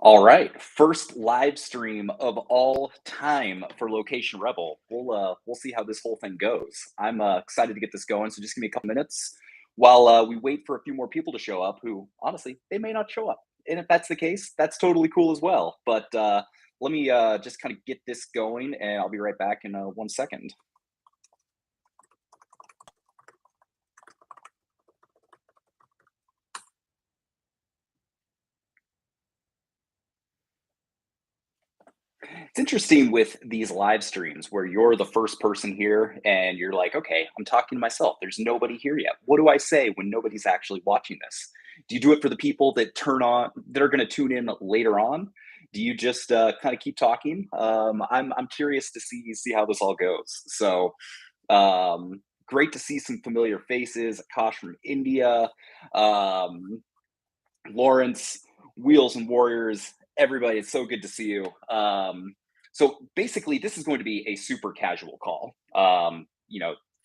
All right, first live stream of all time for Location Rebel. We'll see how this whole thing goes. I'm excited to get this going, so just give me a couple minutes while we wait for a few more people to show up. Who honestly they may not show up, and if that's the case, that's totally cool as well. But let me just kind of get this going, and I'll be right back in 1 second. It's interesting with these live streams where you're the first person here and you're like, okay, I'm talking to myself. There's nobody here yet. What do I say when nobody's actually watching this? Do you do it for the people that that are going to tune in later on? Do you just kind of keep talking? I'm curious to see how this all goes. So great to see some familiar faces. Akash from India, um, Lawrence, Wheels and Warriors, everybody. It's so good to see you. So basically, this is going to be a super casual call.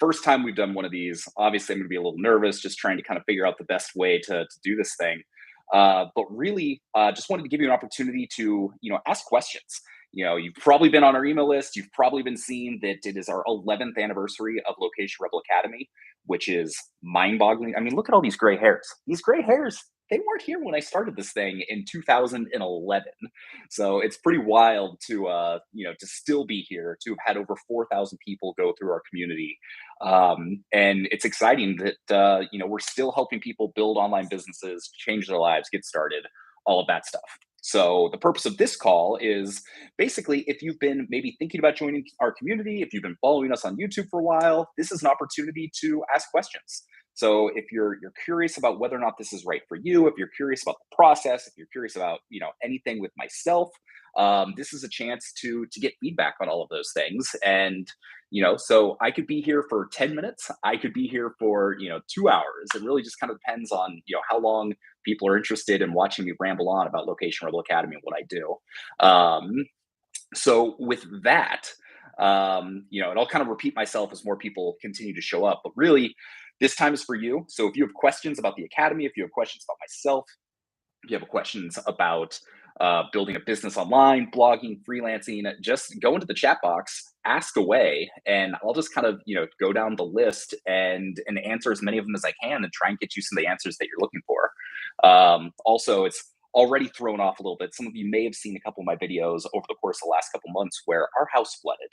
First time we've done one of these. Obviously, I'm going to be a little nervous, just trying to kind of figure out the best way to do this thing. But really, just wanted to give you an opportunity to ask questions. You've probably been on our email list. You've probably been seeing that it is our 11th anniversary of Location Rebel Academy, which is mind-boggling. I mean, look at all these gray hairs. These gray hairs, they weren't here when I started this thing in 2011. So it's pretty wild to still be here, to have had over 4,000 people go through our community. And it's exciting that, we're still helping people build online businesses, change their lives, get started, all of that stuff. So the purpose of this call is basically if you've been maybe thinking about joining our community, if you've been following us on YouTube for a while, this is an opportunity to ask questions. So if you're curious about whether or not this is right for you, if you're curious about the process, if you're curious about anything with myself, this is a chance to get feedback on all of those things. And so I could be here for 10 minutes, I could be here for 2 hours. It really just kind of depends on how long people are interested in watching me ramble on about Location Rebel Academy and what I do. So with that, and I'll kind of repeat myself as more people continue to show up, but really this time is for you. So if you have questions about the academy, if you have questions about myself, if you have questions about building a business online, blogging, freelancing, just go into the chat box, ask away, and I'll just kind of go down the list and answer as many of them as I can and try and get you some of the answers that you're looking for. Also, it's already thrown off a little bit. Some of you may have seen a couple of my videos over the course of the last couple months where our house flooded.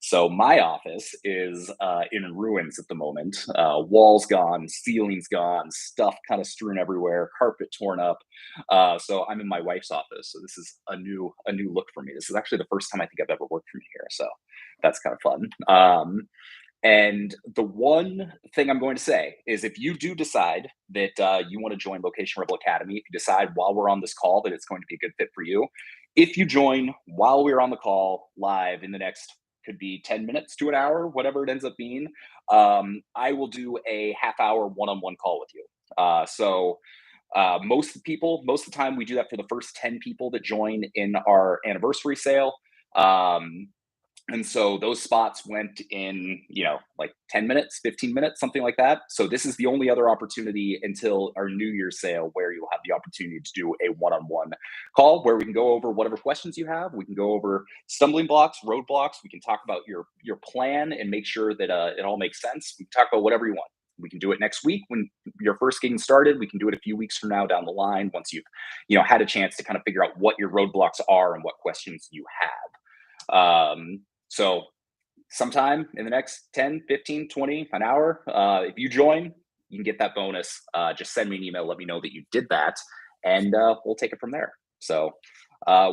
So my office is in ruins at the moment. Walls gone, ceilings gone, stuff kind of strewn everywhere, carpet torn up. So I'm in my wife's office. So this is a new look for me. This is actually the first time I think I've ever worked from here. So that's kind of fun. And the one thing I'm going to say is if you do decide that you want to join Location Rebel Academy, if you decide while we're on this call that it's going to be a good fit for you, if you join while we're on the call live in the next, could be 10 minutes to an hour, whatever it ends up being, I will do a half-hour one-on-one call with you. Most of the time, we do that for the first 10 people that join in our anniversary sale. Um, and so those spots went in, like 10 minutes, 15 minutes, something like that. So this is the only other opportunity until our New Year's sale where you'll have the opportunity to do a one-on-one call where we can go over whatever questions you have. We can go over stumbling blocks, roadblocks. We can talk about your plan and make sure that it all makes sense. We can talk about whatever you want. We can do it next week when you're first getting started. We can do it a few weeks from now down the line once you've had a chance to kind of figure out what your roadblocks are and what questions you have. So sometime in the next 10, 15, 20, an hour, if you join, you can get that bonus. Just send me an email, let me know that you did that, and we'll take it from there. So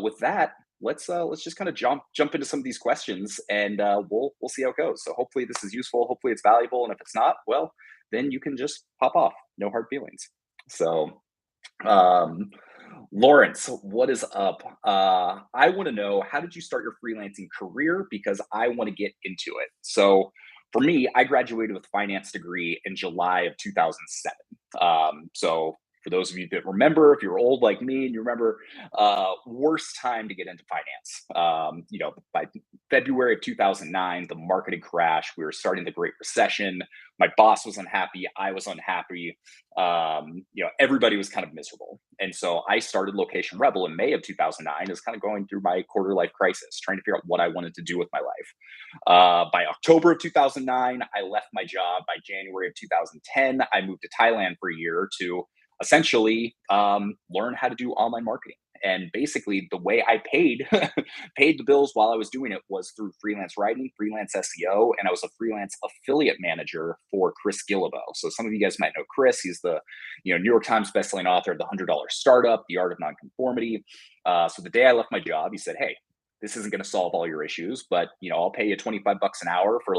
with that, let's just kind of jump into some of these questions, and we'll see how it goes. So hopefully this is useful, hopefully it's valuable, and if it's not, well, then you can just pop off. No hard feelings. So um, Lawrence, what is up? I want to know, how did you start your freelancing career? Because I want to get into it. So for me, I graduated with a finance degree in July of 2007. So for those of you that remember, if you're old like me and you remember, worst time to get into finance. By February of 2009, the market had crashed. We were starting the Great Recession. My boss was unhappy. I was unhappy. Everybody was kind of miserable. And so I started Location Rebel in May of 2009 as kind of going through my quarter life crisis, trying to figure out what I wanted to do with my life. By October of 2009, I left my job. By January of 2010, I moved to Thailand for a year to essentially learn how to do online marketing. And basically, the way I paid paid the bills while I was doing it was through freelance writing, freelance SEO, and I was a freelance affiliate manager for Chris Guillebeau. So some of you guys might know Chris. He's the New York Times bestselling author of The $100 Startup, The Art of Nonconformity. So the day I left my job, he said, "Hey, this isn't going to solve all your issues, but I'll pay you 25 bucks an hour for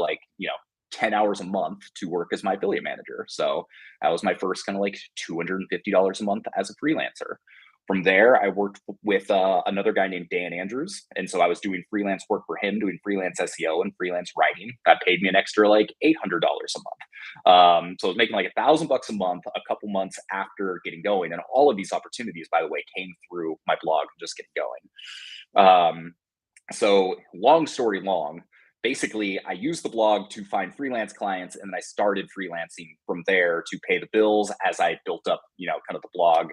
10 hours a month to work as my affiliate manager." So that was my first kind of like $250 a month as a freelancer. From there, I worked with another guy named Dan Andrews. And so I was doing freelance work for him, doing freelance SEO and freelance writing. That paid me an extra like $800 a month. So I was making like $1,000 a month, a couple months after getting going. And all of these opportunities, by the way, came through my blog, just getting going. So long story long, basically I used the blog to find freelance clients, and then I started freelancing from there to pay the bills as I built up, kind of the blog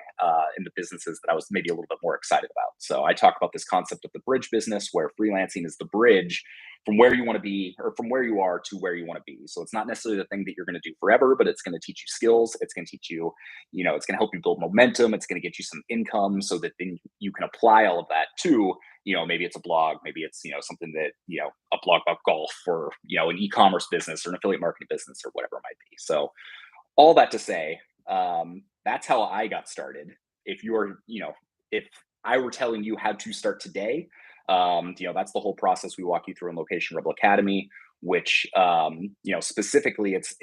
and the businesses that I was maybe a little bit more excited about. So I talk about this concept of the bridge business, where freelancing is the bridge from where you want to be, or from where you are to where you want to be. So it's not necessarily the thing that you're going to do forever, but it's going to teach you skills. It's going to teach you, it's going to help you build momentum. It's going to get you some income so that then you can apply all of that to, maybe it's a blog, maybe it's, something that, a blog about golf, or, an e-commerce business or an affiliate marketing business or whatever it might be. So all that to say, that's how I got started. If you're, if I were telling you how to start today, that's the whole process we walk you through in Location Rebel Academy, which, specifically it's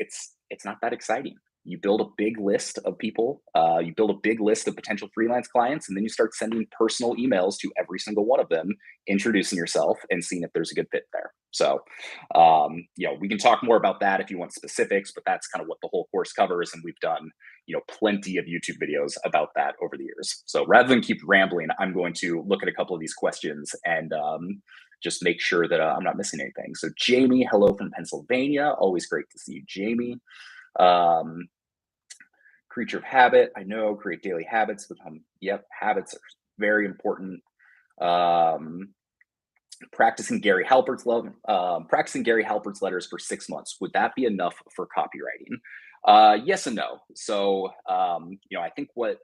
not that exciting. You build a big list of people, you build a big list of potential freelance clients, and then you start sending personal emails to every single one of them, introducing yourself and seeing if there's a good fit there. So, we can talk more about that if you want specifics, but that's kind of what the whole course covers. And we've done, plenty of YouTube videos about that over the years. So rather than keep rambling, I'm going to look at a couple of these questions and just make sure that I'm not missing anything. So Jamie, hello from Pennsylvania. Always great to see you, Jamie. Creature of habit, I know, create daily habits. Yep, habits are very important. Practicing Gary Halpert's letters for 6 months. Would that be enough for copywriting? Yes and no. So, I think what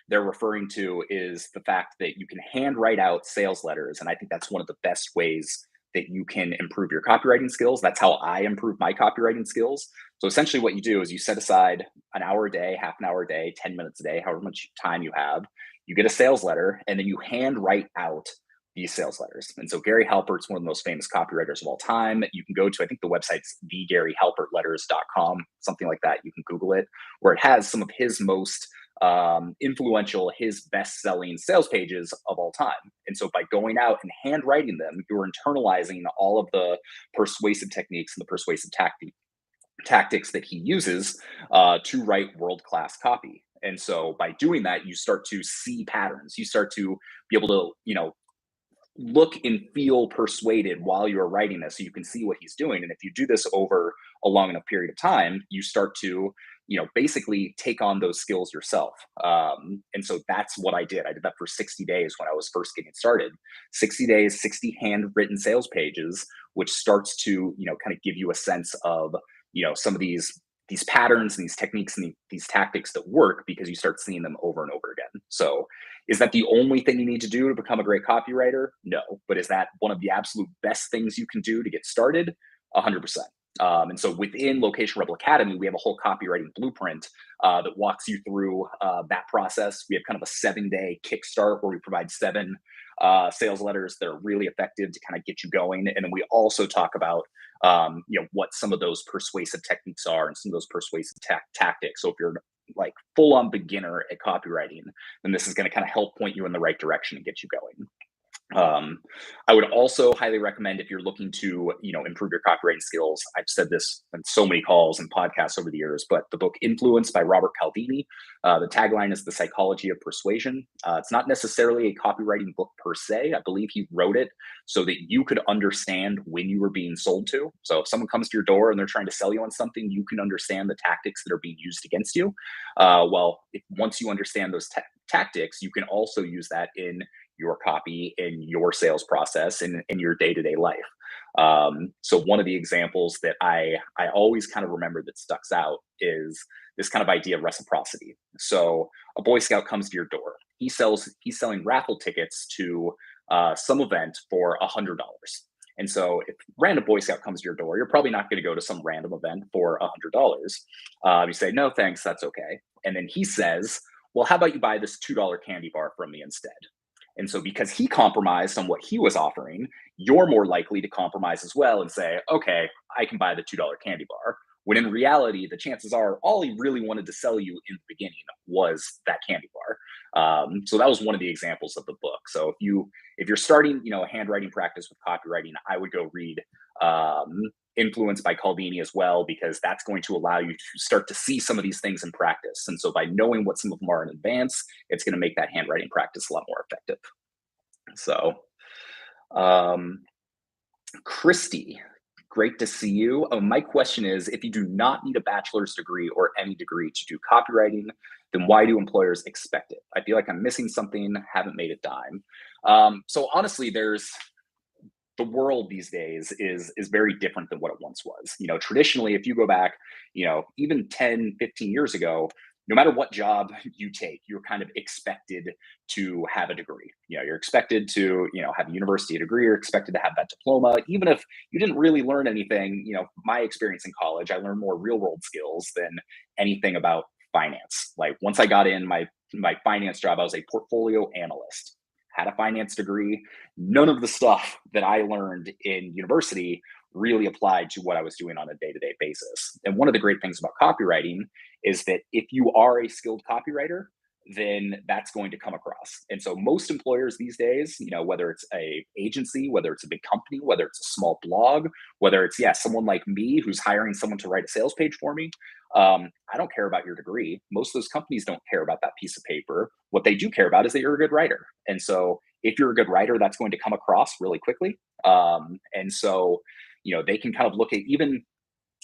they're referring to is the fact that you can handwrite out sales letters. And I think that's one of the best ways that you can improve your copywriting skills. That's how I improve my copywriting skills. So essentially what you do is you set aside an hour a day, half an hour a day, 10 minutes a day, however much time you have. You get a sales letter, and then you hand write out these sales letters. And so Gary Halpert's one of the most famous copywriters of all time. You can go to, I think the website's thegaryhalpertletters.com, something like that. You can Google it, where it has some of his most influential, his best-selling sales pages of all time. And so by going out and handwriting them, you're internalizing all of the persuasive techniques and the persuasive tactics that he uses to write world-class copy. And so by doing that, you start to see patterns. You start to be able to, look and feel persuaded while you're writing this, so you can see what he's doing. And if you do this over a long enough period of time, you start to basically take on those skills yourself. And so that's what I did. I did that for 60 days when I was first getting started. 60 days, 60 handwritten sales pages, which starts to kind of give you a sense of some of these patterns and these techniques and these tactics that work, because you start seeing them over and over again. So is that the only thing you need to do to become a great copywriter? No. But is that one of the absolute best things you can do to get started? 100%. And so within Location Rebel Academy, we have a whole copywriting blueprint that walks you through that process. We have kind of a 7-day kickstart where we provide 7 sales letters that are really effective to kind of get you going. And then we also talk about what some of those persuasive techniques are and some of those persuasive tactics. So if you're like full-on beginner at copywriting, then this is going to kind of help point you in the right direction and get you going. Um, I would also highly recommend if you're looking to, improve your copywriting skills. I've said this in so many calls and podcasts over the years, but the book Influence by Robert Cialdini, the tagline is The Psychology of Persuasion. It's not necessarily a copywriting book per se. I believe he wrote it so that you could understand when you were being sold to. So if someone comes to your door and they're trying to sell you on something, you can understand the tactics that are being used against you. Once you understand those tactics, you can also use that in your copy, in your sales process, in your day-to-day life. So one of the examples that I always kind of remember that sticks out is this kind of idea of reciprocity. So a Boy Scout comes to your door. He's selling raffle tickets to some event for $100. And so if a random Boy Scout comes to your door, you're probably not going to go to some random event for $100. You say, no, thanks, that's okay. And then he says, well, how about you buy this $2 candy bar from me instead? And so, because he compromised on what he was offering, you're more likely to compromise as well and say, okay, I can buy the $2 candy bar. When in reality, the chances are all he really wanted to sell you in the beginning was that candy bar. So that was one of the examples of the book. So if you're starting, a handwriting practice with copywriting, I would go read Influence by Cialdini as well, because that's going to allow you to start to see some of these things in practice. And so by knowing what some of them are in advance, it's going to make that handwriting practice a lot more effective. So, um, Christy, great to see you. My question is, if you do not need a bachelor's degree or any degree to do copywriting, then why do employers expect it? I feel like I'm missing something, haven't made a dime. So honestly, the world these days is very different than what it once was. Traditionally, if you go back, even 10, 15 years ago, no matter what job you take, you're kind of expected to have a degree. You're expected to, have a university degree, you're expected to have that diploma. Even if you didn't really learn anything, my experience in college, I learned more real world skills than anything about finance. Like once I got in my finance job, I was a portfolio analyst, had a finance degree. None of the stuff that I learned in university really applied to what I was doing on a day-to-day basis. And one of the great things about copywriting is that if you are a skilled copywriter, then that's going to come across. And so most employers these days, whether it's a agency, whether it's a big company, whether it's a small blog, whether it's, someone like me who's hiring someone to write a sales page for me, I don't care about your degree. Most of those companies don't care about that piece of paper. What they do care about is that you're a good writer. And so if you're a good writer, that's going to come across really quickly. And so, they can kind of look at even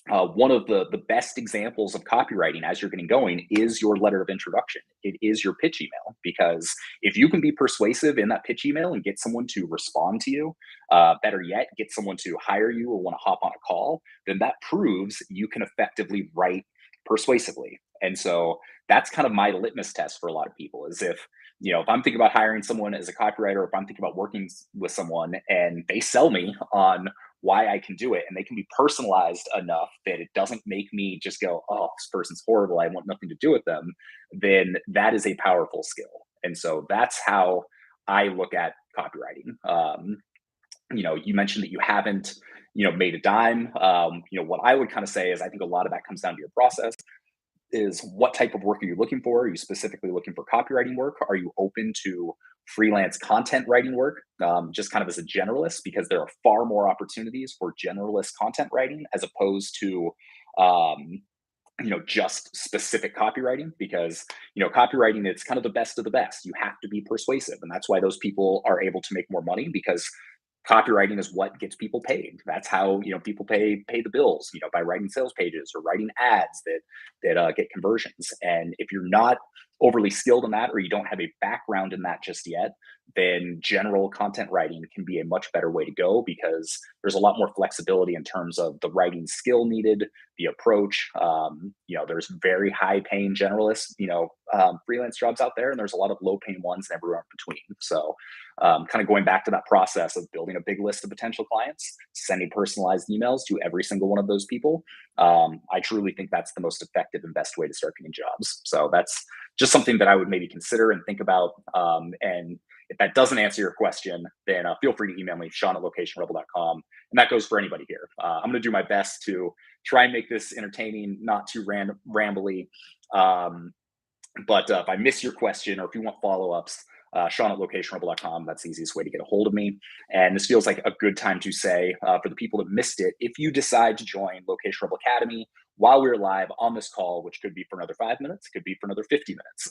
one of the best examples of copywriting as you're getting going is your letter of introduction. It is your pitch email, because if you can be persuasive in that pitch email and get someone to respond to you, better yet, get someone to hire you or want to hop on a call, then that proves you can effectively write persuasively. And so that's kind of my litmus test for a lot of people is if I'm thinking about hiring someone as a copywriter, or if I'm thinking about working with someone and they sell me on why I can do it, and they can be personalized enough that it doesn't make me just go, oh, this person's horrible, I want nothing to do with them, then that is a powerful skill. And so that's how I look at copywriting. You mentioned that you haven't, made a dime. What I would kind of say is I think a lot of that comes down to your process. Is what type of work are you looking for? Are you specifically looking for copywriting work? Are you open to freelance content writing work, just kind of as a generalist? Because there are far more opportunities for generalist content writing as opposed to, um, just specific copywriting. Because copywriting, it's kind of the best of the best. You have to be persuasive, and that's why those people are able to make more money, because copywriting is what gets people paid. That's how people pay the bills, by writing sales pages or writing ads that get conversions. And if you're not overly skilled in that, or you don't have a background in that just yet, then general content writing can be a much better way to go, because there's a lot more flexibility in terms of the writing skill needed, the approach. There's very high paying generalists, freelance jobs out there, and there's a lot of low paying ones and everywhere in between. So kind of going back to that process of building a big list of potential clients, sending personalized emails to every single one of those people. I truly think that's the most effective and best way to start getting jobs. So that's just something that I would maybe consider and think about. And if that doesn't answer your question, then feel free to email me, Sean@locationrebel.com. And that goes for anybody here. I'm going to do my best to try and make this entertaining, not too rambly. But if I miss your question, or if you want follow-ups, Sean at locationrebel.com. That's the easiest way to get a hold of me. And this feels like a good time to say for the people that missed it, if you decide to join Location Rebel Academy while we're live on this call, which could be for another 5 minutes, could be for another 50 minutes.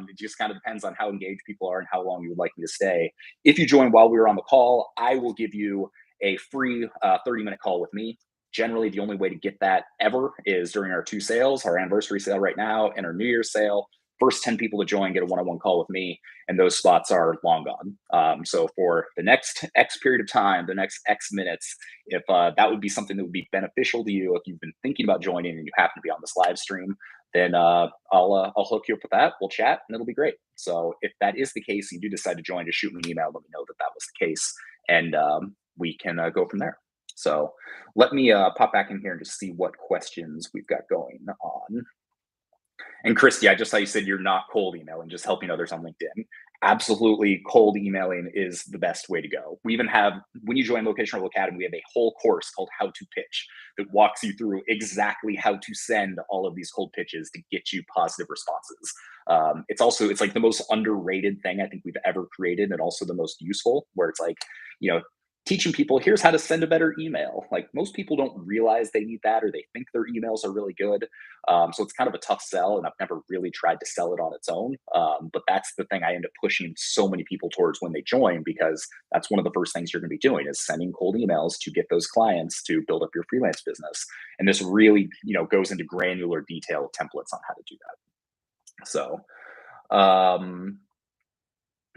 It just kind of depends on how engaged people are and how long you would like me to stay. If you join while we were on the call, I will give you a free 30-minute call with me. Generally, the only way to get that ever is during our two sales, our anniversary sale right now and our New Year's sale. First 10 people to join get a one-on-one call with me, and those spots are long gone. So for the next X period of time, the next X minutes, if that would be something that would be beneficial to you, if you've been thinking about joining and you happen to be on this live stream, then I'll hook you up with that. We'll chat, and it'll be great. So if that is the case, you do decide to join, just shoot me an email, let me know that that was the case, and we can go from there. So let me pop back in here and just see what questions we've got going on. And Christy, I just saw you said you're not cold emailing, just helping others on LinkedIn. Absolutely, cold emailing is the best way to go. We even have, when you join Location Rebel Academy, we have a whole course called How to Pitch that walks you through exactly how to send all of these cold pitches to get you positive responses. It's like the most underrated thing I think we've ever created, and also the most useful, where it's like, you know, teaching people, here's how to send a better email. Like, most people don't realize they need that, or they think their emails are really good. So it's kind of a tough sell, and I've never really tried to sell it on its own. But that's the thing I end up pushing so many people towards when they join, because that's one of the first things you're going to be doing is sending cold emails to get those clients to build up your freelance business. And this really, goes into granular detailed templates on how to do that. So,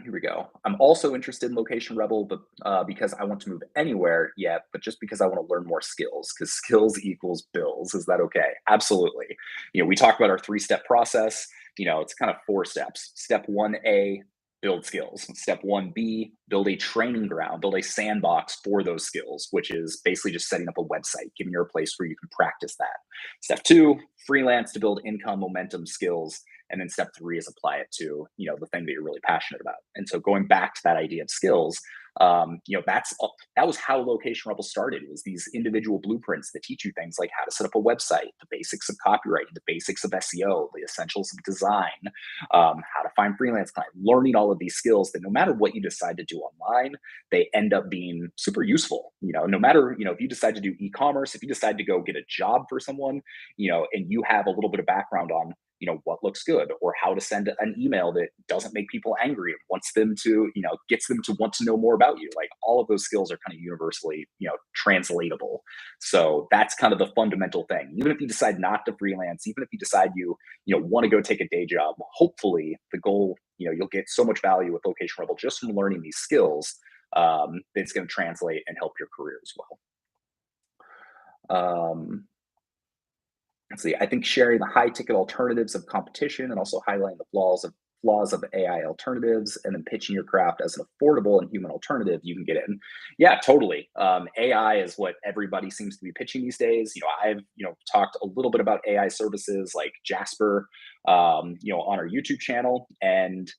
here we go. I'm also interested in Location Rebel, but because I want to move anywhere yet, but just because I want to learn more skills, because skills equals bills. Is that okay? Absolutely. We talked about our 3-step process. It's kind of 4 steps. Step 1A, build skills. Step 1B, build a training ground, build a sandbox for those skills, which is basically just setting up a website, giving you a place where you can practice that. Step 2, freelance to build income, momentum, skills. And then step 3 is apply it to, the thing that you're really passionate about. And so going back to that idea of skills, that was how Location Rebel started. It was these individual blueprints that teach you things like how to set up a website, the basics of copywriting, the basics of SEO, the essentials of design, how to find freelance clients, learning all of these skills that no matter what you decide to do online, they end up being super useful. No matter, if you decide to do e-commerce, if you decide to go get a job for someone, and you have a little bit of background on what looks good, or how to send an email that doesn't make people angry and wants them to, gets them to want to know more about you. Like, all of those skills are kind of universally, translatable. So that's kind of the fundamental thing. Even if you decide not to freelance, even if you decide you want to go take a day job, hopefully the goal, you'll get so much value with Location Rebel just from learning these skills, that it's going to translate and help your career as well. Let's see. I think sharing the high ticket alternatives of competition and also highlighting the flaws of AI alternatives, and then pitching your craft as an affordable and human alternative you can get in. Yeah, totally. AI is what everybody seems to be pitching these days. I've talked a little bit about AI services like Jasper, on our YouTube channel, and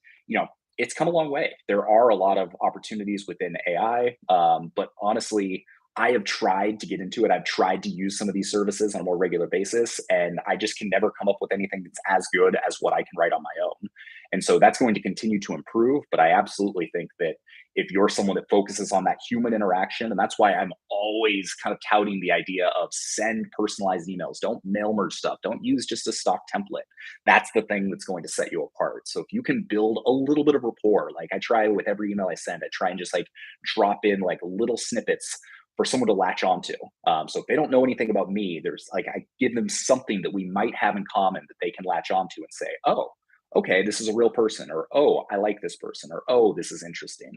it's come a long way. There are a lot of opportunities within AI, but honestly, I have tried to get into it. I've tried to use some of these services on a more regular basis, and I just can never come up with anything that's as good as what I can write on my own. And so that's going to continue to improve. But I absolutely think that if you're someone that focuses on that human interaction, and that's why I'm always kind of touting the idea of send personalized emails, don't mail merge stuff, don't use just a stock template. That's the thing that's going to set you apart. So if you can build a little bit of rapport, like I try with every email I send, I try and just like drop in like little snippets for someone to latch onto. So if they don't know anything about me, there's like, I give them something that we might have in common that they can latch onto and say, oh, okay, this is a real person, or, oh, I like this person, or, oh, this is interesting.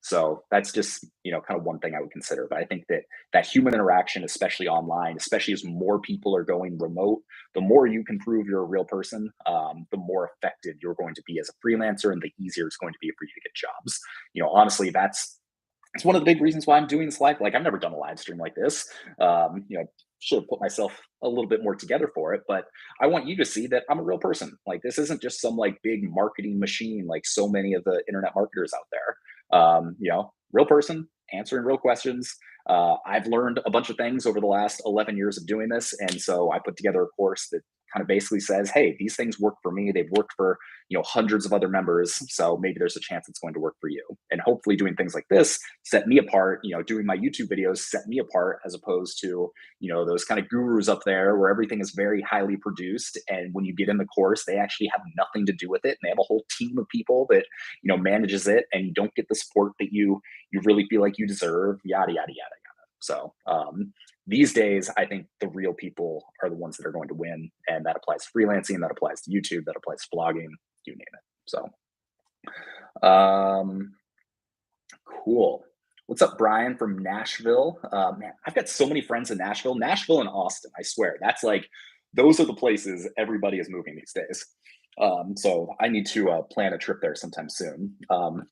So that's just, kind of one thing I would consider. But I think that that human interaction, especially online, especially as more people are going remote, the more you can prove you're a real person, the more effective you're going to be as a freelancer, and the easier it's going to be for you to get jobs. Honestly, it's one of the big reasons why I'm doing this live. Like, I've never done a live stream like this. Should have put myself a little bit more together for it, but I want you to see that I'm a real person. Like, this isn't just some like big marketing machine, like so many of the internet marketers out there. Real person answering real questions. I've learned a bunch of things over the last 11 years of doing this. And so I put together a course that kind of basically says, hey, these things work for me. They've worked for, hundreds of other members. So maybe there's a chance it's going to work for you. And hopefully doing things like this set me apart, doing my YouTube videos set me apart as opposed to, those kind of gurus up there where everything is very highly produced. And when you get in the course, they actually have nothing to do with it. And they have a whole team of people that, manages it, and you don't get the support that you really feel like you deserve, yada, yada, yada, yada. So these days, I think the real people are the ones that are going to win. And that applies to freelancing, that applies to YouTube, that applies to blogging, you name it. So um, cool. What's up, Brian from Nashville? Man, I've got so many friends in Nashville and Austin. I swear, those are the places everybody is moving these days. So I need to plan a trip there sometime soon.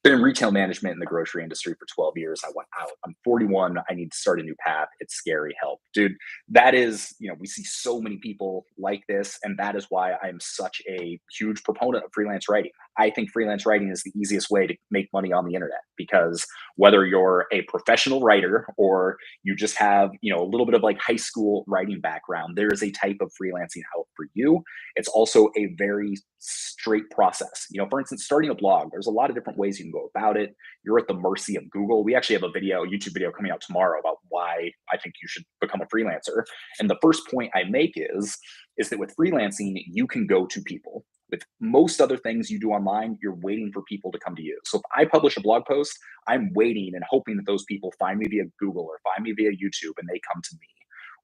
Been in retail management in the grocery industry for 12 years. I went out. I'm 41. I need to start a new path. It's scary. Help, dude. That is, we see so many people like this, and that is why I'm such a huge proponent of freelance writing. I think freelance writing is the easiest way to make money on the internet, because whether you're a professional writer or you just have, a little bit of like high school writing background, there is a type of freelancing out for you. It's also a very straight process. For instance, starting a blog, there's a lot of different ways you can go about it. You're at the mercy of Google. We actually have a YouTube video coming out tomorrow about why I think you should become a freelancer. And the first point I make is that with freelancing, you can go to people. With most other things you do online, you're waiting for people to come to you. So if I publish a blog post, I'm waiting and hoping that those people find me via Google or find me via YouTube and they come to me.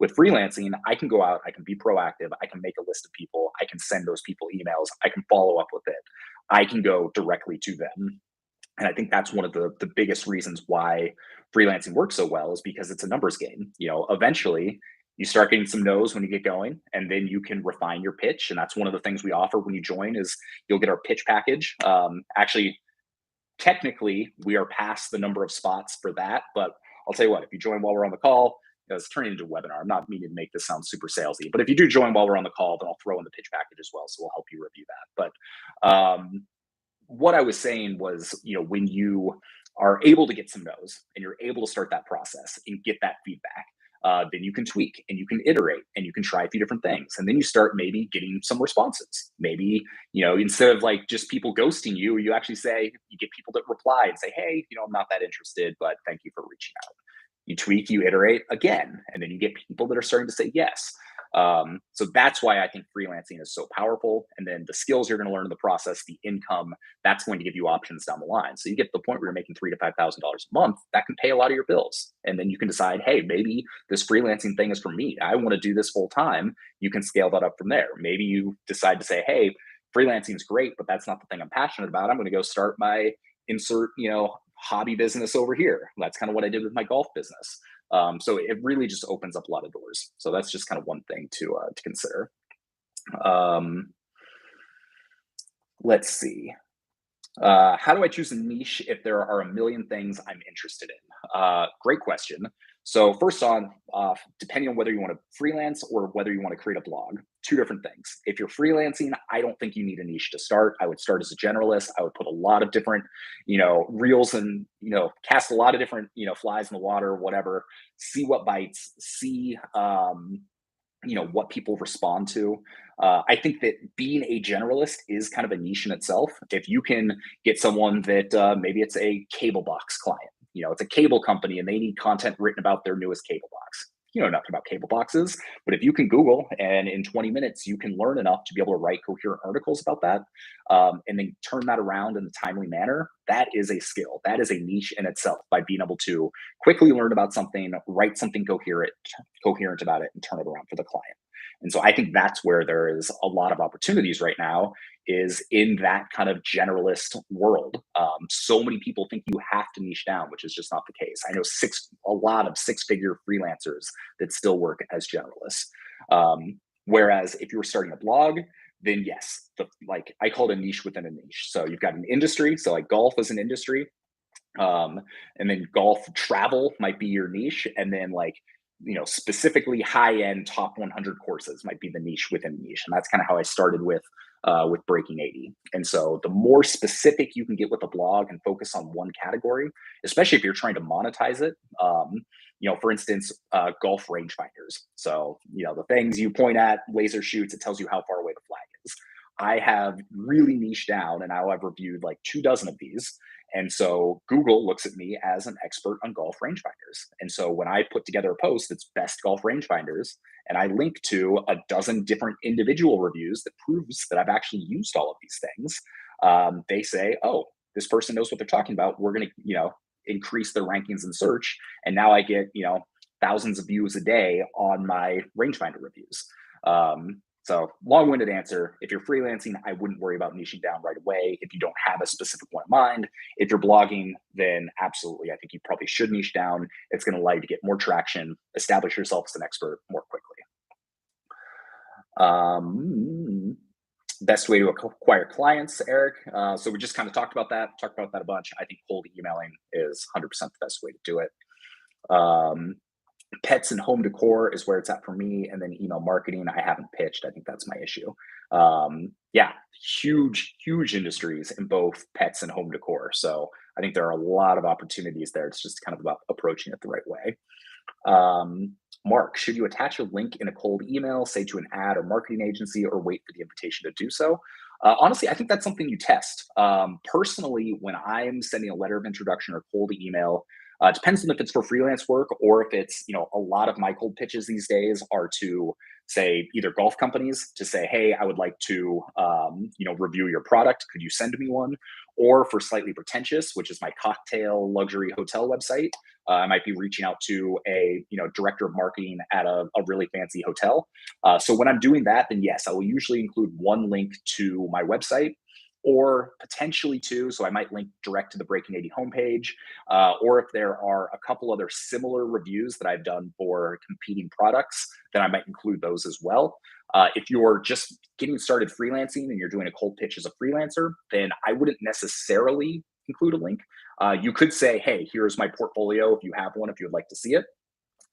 With freelancing, I can go out, I can be proactive, I can make a list of people, I can send those people emails, I can follow up with it, I can go directly to them. And I think that's one of the biggest reasons why freelancing works so well, is because it's a numbers game. Eventually you start getting some no's when you get going, and then you can refine your pitch. And that's one of the things we offer when you join is you'll get our pitch package. Actually, technically, we are past the number of spots for that, but I'll tell you what, if you join while we're on the call, it's turning into a webinar. I'm not meaning to make this sound super salesy, but if you do join while we're on the call, then I'll throw in the pitch package as well. So we'll help you review that. But what I was saying was, when you are able to get some no's and you're able to start that process and get that feedback, then you can tweak and you can iterate and you can try a few different things. And then you start maybe getting some responses. Maybe, instead of like just people ghosting you, you actually say, you get people that reply and say, hey, I'm not that interested, but thank you for reaching out. You tweak, you iterate again, and then you get people that are starting to say yes. So that's why I think freelancing is so powerful. And then the skills you're going to learn in the process, the income, that's going to give you options down the line. So you get to the point where you're making $3,000 to $5,000 a month, that can pay a lot of your bills. And then you can decide, hey, maybe this freelancing thing is for me. I want to do this full time. You can scale that up from there. Maybe you decide to say, hey, freelancing is great, but that's not the thing I'm passionate about. I'm going to go start my hobby business over here. That's kind of what I did with my golf business. So it really just opens up a lot of doors. So that's just kind of one thing to consider. Let's see. How do I choose a niche if there are a million things I'm interested in? Great question. So first on, depending on whether you want to freelance or whether you want to create a blog, two different things. If you're freelancing, I don't think you need a niche to start. I would start as a generalist. I would put a lot of different, reels and, cast a lot of different, flies in the water, whatever, see what bites, see, what people respond to. I think that being a generalist is kind of a niche in itself. If you can get someone that maybe it's a cable box client, it's a cable company and they need content written about their newest cable box. You know nothing about cable boxes, but if you can Google and in 20 minutes you can learn enough to be able to write coherent articles about that, and then turn that around in a timely manner, that is a skill. That is a niche in itself, by being able to quickly learn about something, write something coherent about it, and turn it around for the client. And so I think that's where there is a lot of opportunities right now, is in that kind of generalist world. So many people think you have to niche down, which is just not the case. I know a lot of six-figure freelancers that still work as generalists. Whereas if you were starting a blog, then yes, I call it a niche within a niche. So you've got an industry. So like golf is an industry. And then golf travel might be your niche. And then specifically high-end top 100 courses might be the niche within niche. And that's kind of how I started with Breaking 80. And so the more specific you can get with a blog and focus on one category, especially if you're trying to monetize it, for instance, golf rangefinders. So, the things you point at, laser shoots, it tells you how far away the flag is. I have really niched down and now I've reviewed like 2 dozen of these. And so Google looks at me as an expert on golf rangefinders. And so when I put together a post that's best golf rangefinders, and I link to 12 different individual reviews that proves that I've actually used all of these things, they say, oh, this person knows what they're talking about. We're going to, increase their rankings in search. And now I get, thousands of views a day on my rangefinder reviews. So long-winded answer, if you're freelancing, I wouldn't worry about niching down right away if you don't have a specific one in mind. If you're blogging, then absolutely, I think you probably should niche down. It's going to allow you to get more traction, establish yourself as an expert more quickly. Best way to acquire clients, Eric. So we just kind of talked about that a bunch. I think cold emailing is 100% the best way to do it. Pets and home decor is where it's at for me. And then email marketing, I haven't pitched. I think that's my issue. Yeah, huge industries in both pets and home decor. So I think there are a lot of opportunities there. It's just kind of about approaching it the right way. Mark, should you attach a link in a cold email, say to an ad or marketing agency, or wait for the invitation to do so? Honestly, I think that's something you test. Personally, when I'm sending a letter of introduction or cold email, it depends on if it's for freelance work or if it's, a lot of my cold pitches these days are to say either golf companies to say, hey, I would like to, review your product. Could you send me one? Or for slightly pretentious, which is my cocktail luxury hotel website, I might be reaching out to a, director of marketing at a really fancy hotel. So when I'm doing that, then yes, I will usually include one link to my website or potentially two. So I might link direct to the Breaking 80 homepage, or if there are a couple other similar reviews that I've done for competing products, then I might include those as well. If you're just getting started freelancing and you're doing a cold pitch as a freelancer, then I wouldn't necessarily include a link. You could say, hey, here's my portfolio if you have one, if you would like to see it.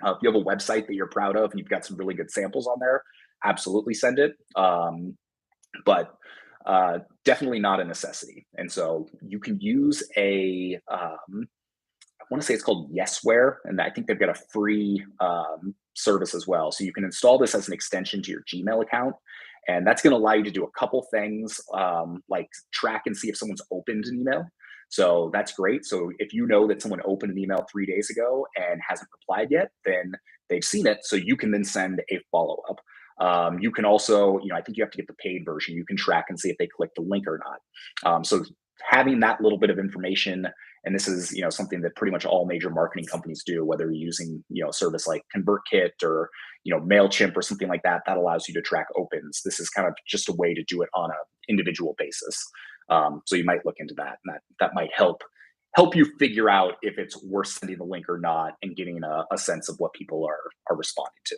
If you have a website that you're proud of and you've got some really good samples on there, absolutely send it. But definitely not a necessity. And so you can use I want to say it's called Yesware, and I think they've got a free service as well. So you can install this as an extension to your Gmail account, and that's going to allow you to do a couple things like track and see if someone's opened an email. So that's great. So if you know that someone opened an email 3 days ago and hasn't replied yet, then they've seen it. So you can then send a follow up. You can also, I think you have to get the paid version. You can track and see if they clicked the link or not. So having that little bit of information, and this is, something that pretty much all major marketing companies do, whether you're using, a service like ConvertKit or, MailChimp or something like that, that allows you to track opens. This is kind of just a way to do it on an individual basis. So you might look into that, and that might help you figure out if it's worth sending the link or not, and getting a sense of what people are responding to.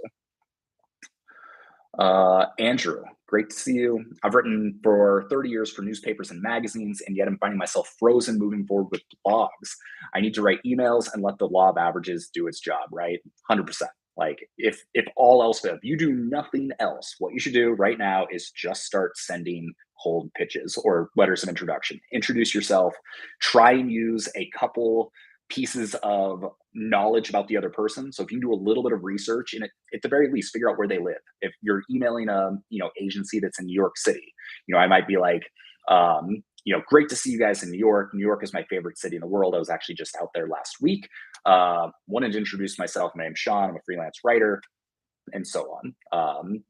Andrew, great to see you. I've written for 30 years for newspapers and magazines, and yet I'm finding myself frozen moving forward with blogs. I need to write emails and let the law of averages do its job, right? 100%. Like if all else fails, if you do nothing else, what you should do right now is just start sending cold pitches or letters of introduction. Introduce yourself, try and use a couple pieces of knowledge about the other person. So if you can do a little bit of research and at the very least figure out where they live. If you're emailing a agency that's in New York City, I might be like, great to see you guys in New York. New York is my favorite city in the world. I was actually just out there last week. Wanted to introduce myself. My name's Sean. I'm a freelance writer, and so on.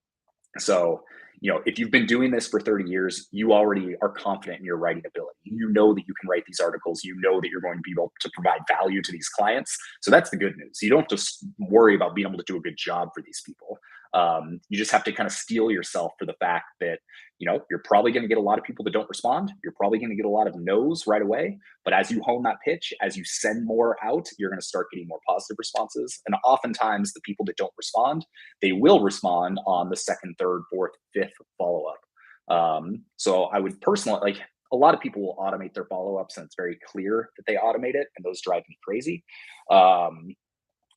So, if you've been doing this for 30 years, you already are confident in your writing ability. You know that you can write these articles. You know that you're going to be able to provide value to these clients. So that's the good news. You don't have to worry about being able to do a good job for these people. You just have to kind of steel yourself for the fact that, you're probably going to get a lot of people that don't respond. You're probably going to get a lot of no's right away. But as you hone that pitch, as you send more out, you're going to start getting more positive responses. And oftentimes the people that don't respond, they will respond on the second, third, fourth, fifth follow-up. So I would personally, a lot of people will automate their follow-ups, and it's very clear that they automate it, and those drive me crazy.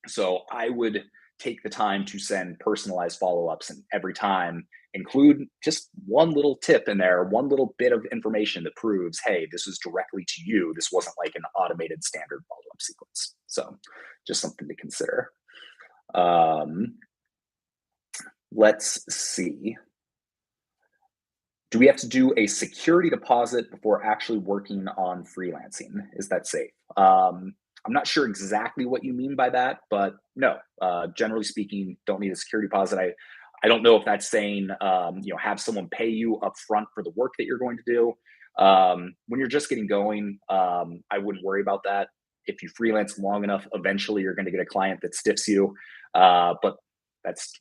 So I would take the time to send personalized follow-ups, and every time include just one little tip in there, one little bit of information that proves, hey, this is directly to you. This wasn't like an automated standard follow-up sequence. So just something to consider. Um, let's see. Do we have to do a security deposit before actually working on freelancing? Is that safe? I'm not sure exactly what you mean by that, but no, generally speaking, don't need a security deposit. I don't know if that's saying, have someone pay you up front for the work that you're going to do. When you're just getting going, I wouldn't worry about that. If you freelance long enough, eventually you're going to get a client that stiffs you. But that's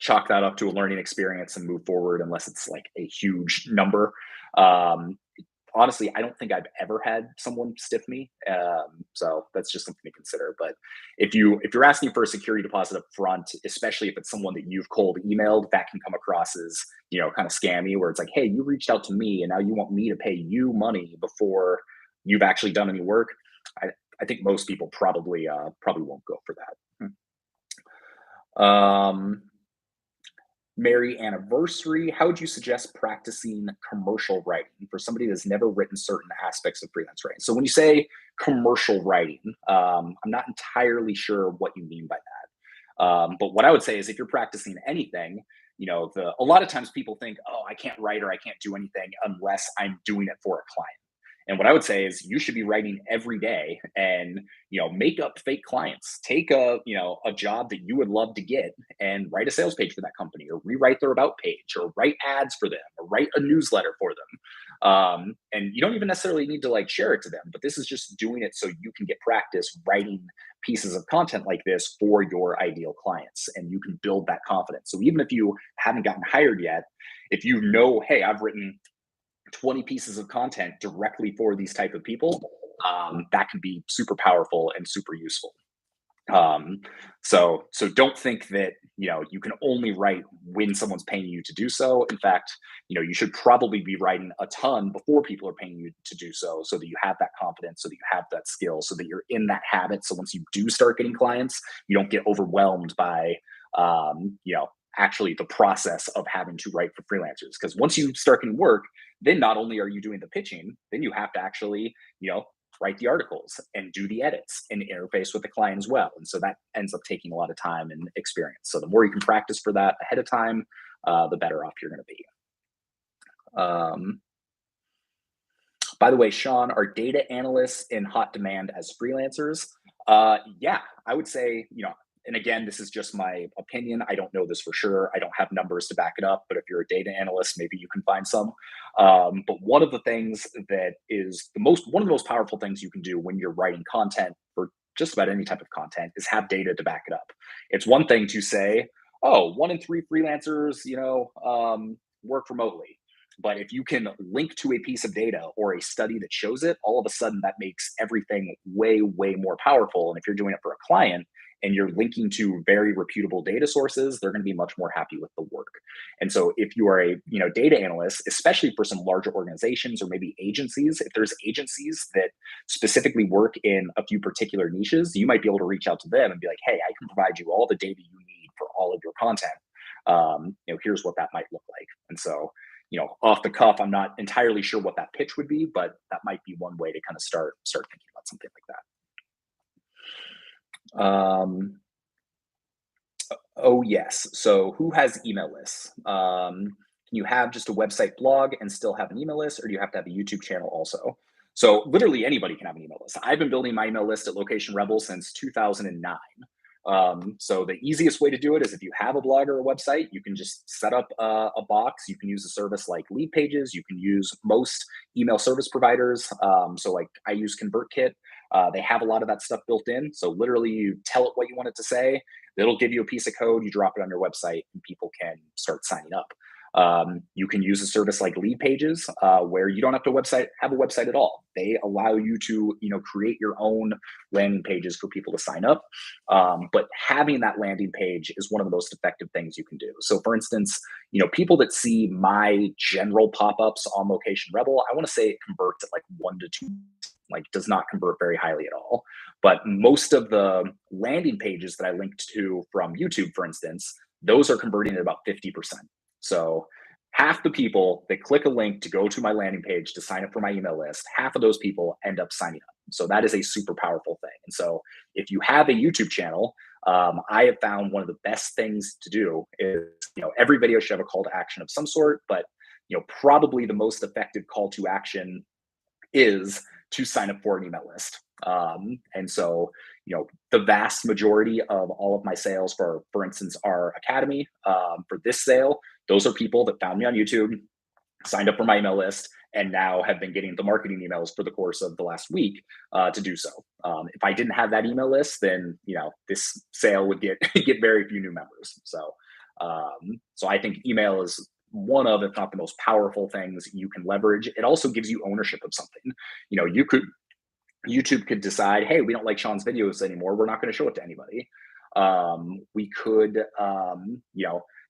chalk that up to a learning experience and move forward unless it's like a huge number. Um, Honestly, I don't think I've ever had someone stiff me. So that's just something to consider. But if you're asking for a security deposit up front, especially if it's someone that you've cold emailed, that can come across as, kind of scammy, where it's like, hey, you reached out to me and now you want me to pay you money before you've actually done any work. I think most people probably won't go for that. Um, Merry anniversary. How would you suggest practicing commercial writing for somebody that's never written certain aspects of freelance writing? So when you say commercial writing, I'm not entirely sure what you mean by that. But what I would say is if you're practicing anything, a lot of times people think, oh, I can't write or I can't do anything unless I'm doing it for a client. And what I would say is you should be writing every day and, make up fake clients. Take a job that you would love to get and write a sales page for that company or rewrite their about page or write ads for them or write a newsletter for them. And you don't even necessarily need to like share it to them, but this is just doing it so you can get practice writing pieces of content like this for your ideal clients and you can build that confidence. So even if you haven't gotten hired yet, if you know, hey, I've written 20 pieces of content directly for these type of people, that can be super powerful and super useful. So don't think that you can only write when someone's paying you to do so. In fact, you should probably be writing a ton before people are paying you to do so, so that you have that confidence, so that you have that skill, so that you're in that habit. So once you do start getting clients, you don't get overwhelmed by actually the process of having to write for freelancers. Because once you start getting work, then not only are you doing the pitching, then you have to actually, write the articles and do the edits and interface with the client as well. And so that ends up taking a lot of time and experience. So the more you can practice for that ahead of time, the better off you're going to be. By the way, Sean, are data analysts in hot demand as freelancers? Yeah, I would say, and again, this is just my opinion. I don't know this for sure. I don't have numbers to back it up, but if you're a data analyst, maybe you can find some. But one of the things that is one of the most powerful things you can do when you're writing content for just about any type of content is have data to back it up. It's one thing to say, oh, 1 in 3 freelancers, work remotely. But if you can link to a piece of data or a study that shows it, all of a sudden that makes everything way, way more powerful. And if you're doing it for a client and you're linking to very reputable data sources, they're going to be much more happy with the work. And so if you are a data analyst, especially for some larger organizations or maybe agencies, if there's agencies that specifically work in a few particular niches, you might be able to reach out to them and be like, hey, I can provide you all the data you need for all of your content. Here's what that might look like. And so off the cuff, I'm not entirely sure what that pitch would be, but that might be one way to kind of start thinking about something like that. Oh yes. So who has email lists? Can you have just a website blog and still have an email list, or do you have to have a YouTube channel also? So literally anybody can have an email list. I've been building my email list at Location Rebel since 2009. So the easiest way to do it is if you have a blog or a website, you can just set up a box. You can use a service like Lead Pages. You can use most email service providers. So like I use ConvertKit. They have a lot of that stuff built in. So literally you tell it what you want it to say. It'll give you a piece of code. You drop it on your website and people can start signing up. You can use a service like Lead Pages, where you don't have to have a website at all. They allow you to, create your own landing pages for people to sign up. But having that landing page is one of the most effective things you can do. So for instance, people that see my general pop-ups on Location Rebel, I want to say it converts at like 1 to 2. like does not convert very highly at all. But most of the landing pages that I linked to from YouTube, for instance, those are converting at about 50%. So half the people that click a link to go to my landing page to sign up for my email list, half of those people end up signing up. So that is a super powerful thing. And so if you have a YouTube channel, I have found one of the best things to do is, every video should have a call to action of some sort, but probably the most effective call to action is to sign up for an email list. And so, the vast majority of all of my sales for instance, our academy, for this sale, those are people that found me on YouTube, signed up for my email list, and now have been getting the marketing emails for the course of the last week to do so. If I didn't have that email list, then this sale would get get very few new members. So I think email is one of, if not the most powerful things you can leverage. It also gives you ownership of something. YouTube could decide, hey, we don't like Sean's videos anymore. We're not going to show it to anybody. We could,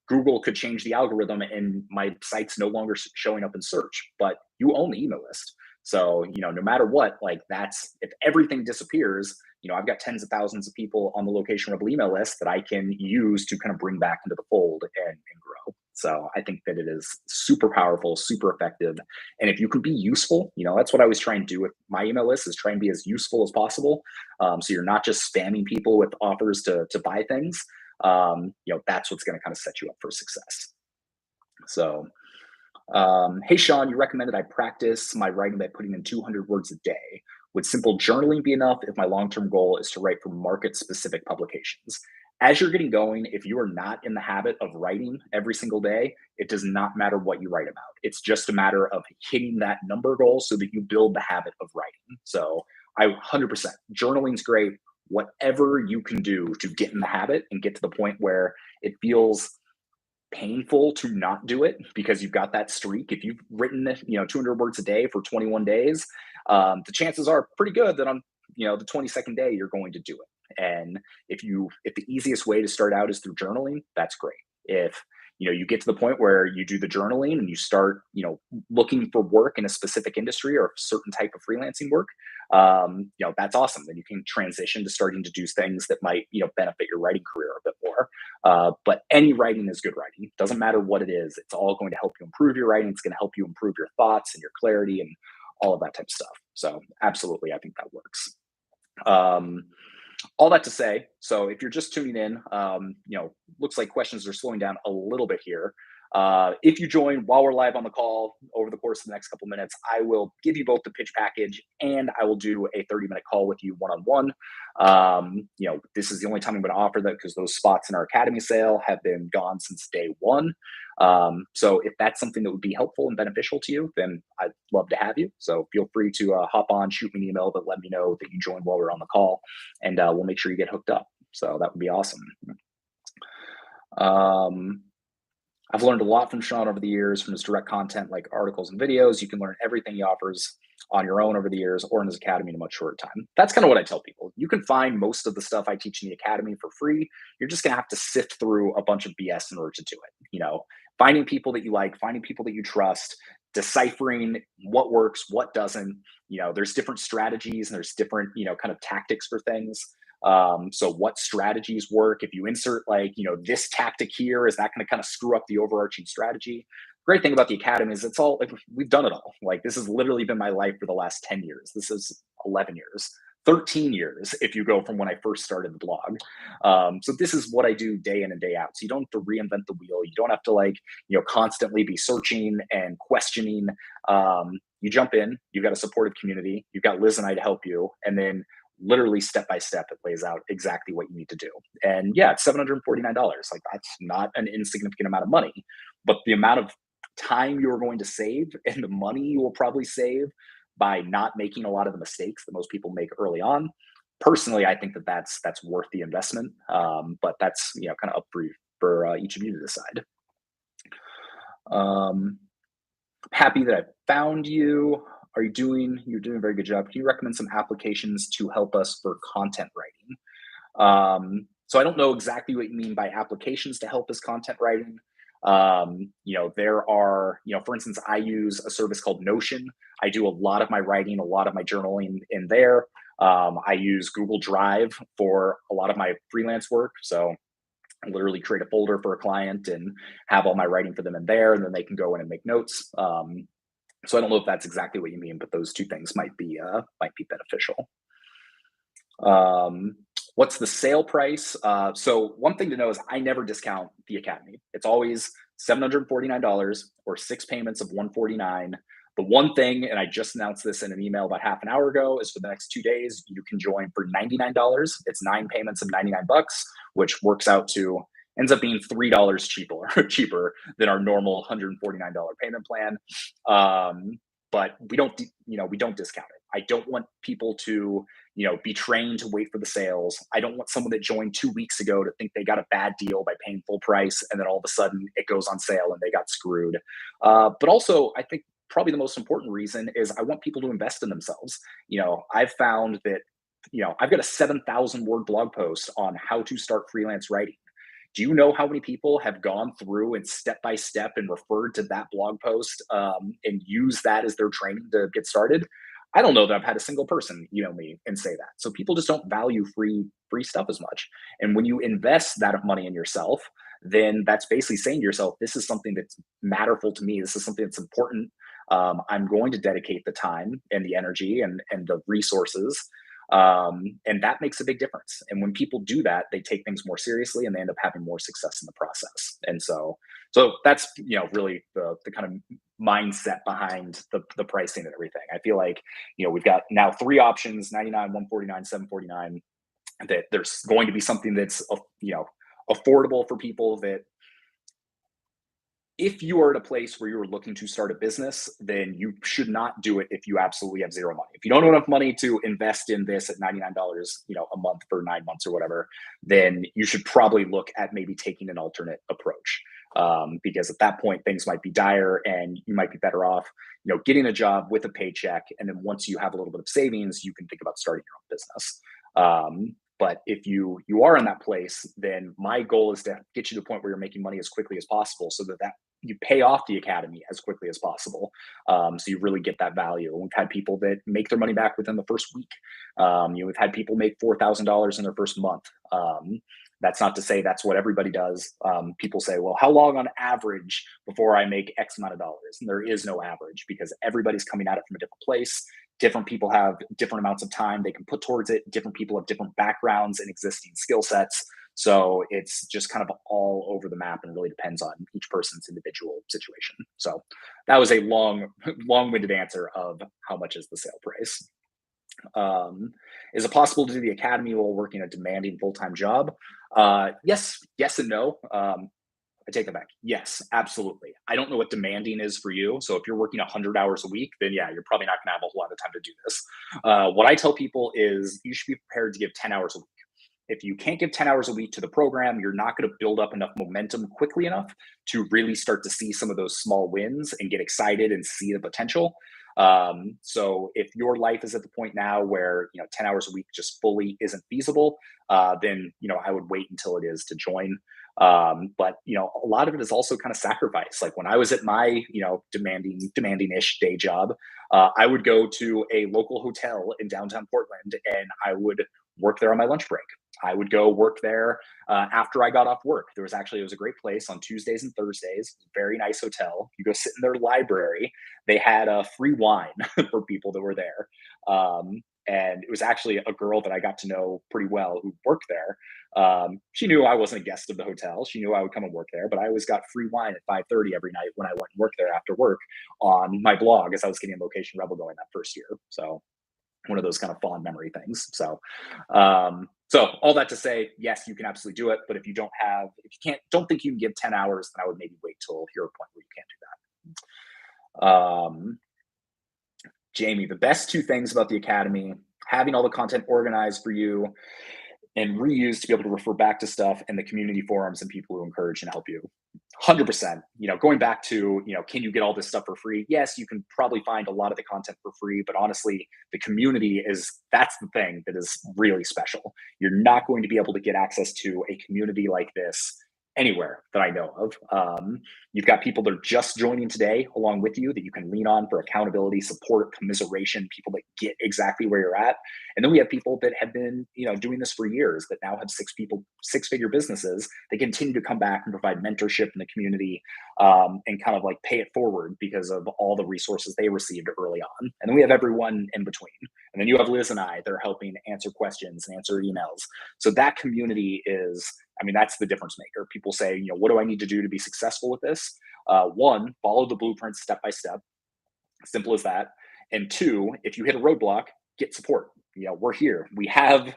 Google could change the algorithm and my site's no longer showing up in search, but you own the email list. So, no matter what, like if everything disappears, I've got tens of thousands of people on the Location Rebel email list that I can use to kind of bring back into the fold and grow. So I think that it is super powerful, super effective. And if you can be useful, that's what I always try and do with my email list, is try and be as useful as possible. So you're not just spamming people with offers to buy things. That's what's going to kind of set you up for success. So, hey, Sean, you recommended I practice my writing by putting in 200 words a day. Would simple journaling be enough if my long-term goal is to write for market-specific publications? As you're getting going, if you are not in the habit of writing every single day, it does not matter what you write about. It's just a matter of hitting that number goal so that you build the habit of writing. So I 100%, journaling's great. Whatever you can do to get in the habit and get to the point where it feels painful to not do it because you've got that streak. If you've written 200 words a day for 21 days, the chances are pretty good that on the 22nd day you're going to do it. And if the easiest way to start out is through journaling, that's great. If you get to the point where you do the journaling and you start looking for work in a specific industry or a certain type of freelancing work, that's awesome. Then you can transition to starting to do things that might benefit your writing career a bit more. But any writing is good writing. Doesn't matter what it is. It's all going to help you improve your writing. It's going to help you improve your thoughts and your clarity and all of that type of stuff. So absolutely, I think that works. All that to say, so if you're just tuning in, looks like questions are slowing down a little bit here. If you join while we're live on the call over the course of the next couple minutes, I will give you both the pitch package and I will do a 30-minute call with you one-on-one. This is the only time I'm going to offer that because those spots in our Academy sale have been gone since day one. So if that's something that would be helpful and beneficial to you, then I'd love to have you. So feel free to hop on, shoot me an email, but let me know that you joined while we're on the call, and we'll make sure you get hooked up. So that would be awesome. I've learned a lot from Sean over the years, from his direct content like articles and videos. You can learn everything he offers on your own over the years or in his academy in a much shorter time. That's kind of what I tell people. You can find most of the stuff I teach in the academy for free. You're just going to have to sift through a bunch of BS in order to do it. Finding people that you like, finding people that you trust, deciphering what works, what doesn't. There's different strategies and there's different, kind of tactics for things. So what strategies work? If you insert this tactic here, is that going to kind of screw up the overarching strategy? Great thing about the academy is it's all we've done it all. This has literally been my life for the last 10 years. This is 11 years, 13 years if you go from when I first started the blog. So this is what I do day in and day out. So you don't have to reinvent the wheel. You don't have to constantly be searching and questioning. You jump in, you've got a supportive community, you've got Liz and I to help you, and then literally step by step, it lays out exactly what you need to do. And yeah, it's $749. That's not an insignificant amount of money, but the amount of time you're going to save and the money you will probably save by not making a lot of the mistakes that most people make early on. Personally, I think that's worth the investment. But that's kind of up for each of you to decide. Happy that I found you. You're doing a very good job. Can you recommend some applications to help us for content writing? So I don't know exactly what you mean by applications to help us content writing. There are, for instance, I use a service called Notion. I do a lot of my writing, a lot of my journaling in there. I use Google Drive for a lot of my freelance work. So I literally create a folder for a client and have all my writing for them in there, and then they can go in and make notes. So I don't know if that's exactly what you mean, but those two things might be beneficial. Um, what's the sale price? So one thing to know is I never discount the academy. It's always $749 or six payments of 149. The one thing, and I just announced this in an email about half an hour ago, is for the next 2 days, you can join for $99. It's nine payments of 99 bucks, which works out to ends up being $3 cheaper than our normal $149 payment plan. But we don't discount it. I don't want people to be trained to wait for the sales. I don't want someone that joined 2 weeks ago to think they got a bad deal by paying full price and then all of a sudden it goes on sale and they got screwed. But also, I think probably the most important reason is I want people to invest in themselves. I've found that, I've got a 7,000 word blog post on how to start freelance writing. Do you know how many people have gone through and step by step and referred to that blog post and use that as their training to get started? I don't know that I've had a single person email me and say that. So people just don't value free stuff as much. And when you invest that money in yourself, then that's basically saying to yourself, this is something that's matterful to me. This is something that's important. I'm going to dedicate the time and the energy and the resources. And that makes a big difference. And when people do that, they take things more seriously and they end up having more success in the process. And so that's really the kind of mindset behind the pricing and everything. I feel like we've got now three options: 99, 149, 749. That there's going to be something that's affordable for people. That if you are at a place where you're looking to start a business, then you should not do it if you absolutely have zero money. If you don't have enough money to invest in this at $99, a month for 9 months or whatever, then you should probably look at maybe taking an alternate approach. Because at that point, things might be dire and you might be better off, getting a job with a paycheck. And then once you have a little bit of savings, you can think about starting your own business. But if you are in that place, then my goal is to get you to the point where you're making money as quickly as possible, so that you pay off the academy as quickly as possible. So you really get that value. We've had people that make their money back within the first week. We've had people make $4,000 in their first month. That's not to say that's what everybody does. People say, well, how long on average before I make X amount of dollars? And there is no average, because everybody's coming at it from a different place. Different people have different amounts of time they can put towards it. Different people have different backgrounds and existing skill sets. So it's just kind of all over the map and really depends on each person's individual situation. So that was a long-winded answer of how much is the sale price. Is it possible to do the academy while working a demanding full-time job? Yes and no. I take that back. Yes, absolutely. I don't know what demanding is for you. So if you're working 100 hours a week, then yeah, you're probably not going to have a whole lot of time to do this. What I tell people is you should be prepared to give 10 hours a week. If you can't give 10 hours a week to the program, you're not going to build up enough momentum quickly enough to really start to see some of those small wins and get excited and see the potential. So if your life is at the point now where 10 hours a week just fully isn't feasible, then I would wait until it is to join. But a lot of it is also kind of sacrifice. Like when I was at my demanding-ish day job, I would go to a local hotel in downtown Portland and I would work there on my lunch break. I would go work there after I got off work. It was a great place on Tuesdays and Thursdays. Very nice hotel. You go sit in their library. They had a free wine for people that were there. And it was actually a girl that I got to know pretty well who worked there. She knew I wasn't a guest of the hotel. She knew I would come and work there, but I always got free wine at 5:30 every night when I went and worked there after work on my blog, as I was getting Location Rebel going that first year. So one of those kind of fond memory things. So all that to say, yes, you can absolutely do it. But if you don't think you can give 10 hours, then I would maybe wait till you're at a point where you can't do that. Jamie, the best two things about the academy: having all the content organized for you and reused to be able to refer back to stuff, and the community forums and people who encourage and help you. 100%. Going back to, can you get all this stuff for free? Yes, you can probably find a lot of the content for free, but honestly, the community that's the thing that is really special. You're not going to be able to get access to a community like this anywhere that I know of. You've got people that are just joining today along with you that you can lean on for accountability, support, commiseration, people that get exactly where you're at. And then we have people that have been, doing this for years that now have six-figure businesses. They continue to come back and provide mentorship in the community, and kind of like pay it forward because of all the resources they received early on. And then we have everyone in between. And then you have Liz and I that are helping answer questions and answer emails. So that community is, I mean, that's the difference maker. People say, what do I need to do to be successful with this? One, follow the blueprint step by step. Simple as that. And two, if you hit a roadblock, get support. We're here. We have,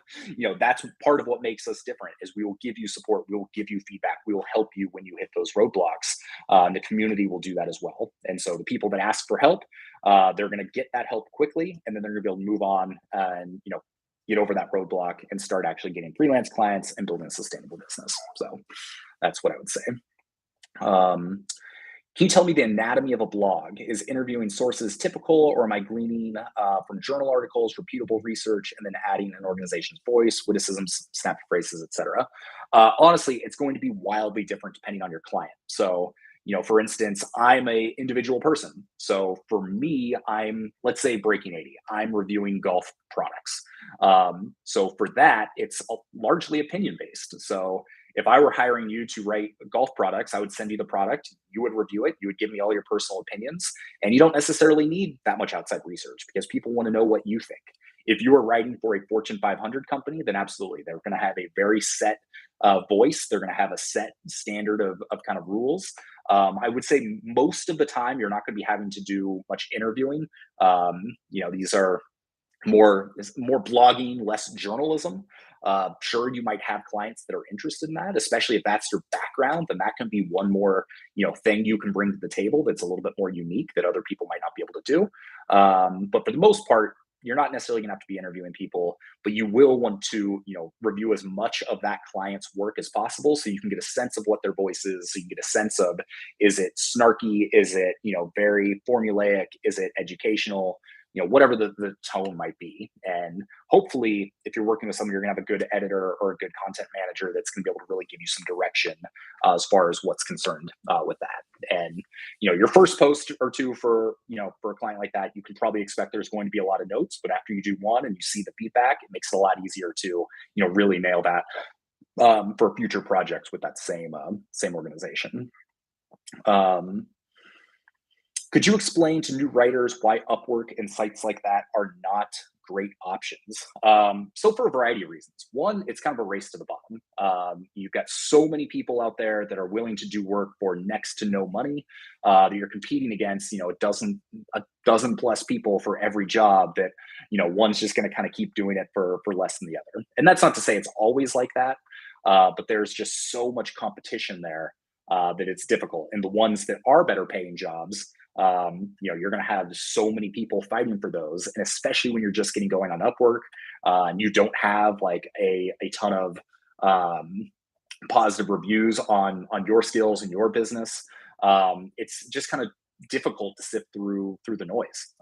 that's part of what makes us different is we will give you support. We will give you feedback. We will help you when you hit those roadblocks. And the community will do that as well. And so the people that ask for help, they're going to get that help quickly, and then they're going to be able to move on and, get over that roadblock and start actually getting freelance clients and building a sustainable business. So that's what I would say. Can you tell me the anatomy of a blog? Is interviewing sources typical, or am I gleaning from journal articles, reputable research, and then adding an organization's voice, witticisms, snappy phrases, etc.? Honestly, it's going to be wildly different depending on your client. So, for instance, I'm a individual person. So for me, let's say Breaking 80, I'm reviewing golf products. So for that, it's largely opinion based. So if I were hiring you to write golf products, I would send you the product, you would review it, you would give me all your personal opinions, and you don't necessarily need that much outside research because people want to know what you think. If you are writing for a Fortune 500 company, then absolutely, they're going to have a very set voice. They're going to have a set standard of kind of rules. I would say most of the time, you're not going to be having to do much interviewing. These are more blogging, less journalism. Sure, you might have clients that are interested in that, especially if that's your background, then that can be one more, thing you can bring to the table that's a little bit more unique that other people might not be able to do. But for the most part, you're not necessarily going to have to be interviewing people, but you will want to, review as much of that client's work as possible so you can get a sense of what their voice is. So you can get a sense of, is it snarky? Is it, very formulaic? Is it educational? Whatever the tone might be. And hopefully, if you're working with someone, you're going to have a good editor or a good content manager that's going to be able to really give you some direction as far as what's concerned with that. And, your first post or two for a client like that, you can probably expect there's going to be a lot of notes, but after you do one and you see the feedback, it makes it a lot easier to, really nail that for future projects with that same organization. Could you explain to new writers why Upwork and sites like that are not great options? So for a variety of reasons. One, it's kind of a race to the bottom. You've got so many people out there that are willing to do work for next to no money that you're competing against, a dozen plus people for every job that, one's just going to kind of keep doing it for less than the other. And that's not to say it's always like that, but there's just so much competition there that it's difficult. And the ones that are better paying jobs, you're going to have so many people fighting for those. And especially when you're just getting going on Upwork, and you don't have like a ton of positive reviews on your skills and your business, it's just kind of difficult to sift through the noise.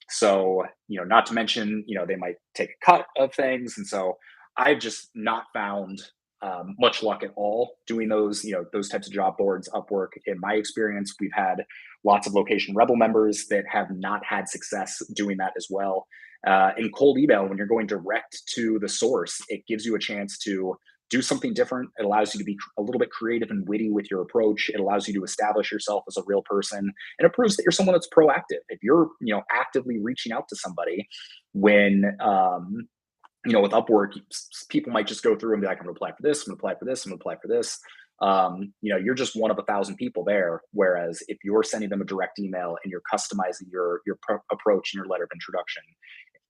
So, not to mention, they might take a cut of things. And so I've just not found much luck at all doing those types of job boards. Upwork, in my experience, we've had lots of Location Rebel members that have not had success doing that as well. In cold email, when you're going direct to the source, it gives you a chance to do something different. It allows you to be a little bit creative and witty with your approach. It allows you to establish yourself as a real person, and it proves that you're someone that's proactive. If you're actively reaching out to somebody when with Upwork, people might just go through and be like, I'm going to apply for this, I'm going to apply for this, I'm going to apply for this. You're just one of 1,000 people there. Whereas if you're sending them a direct email and you're customizing your approach and your letter of introduction,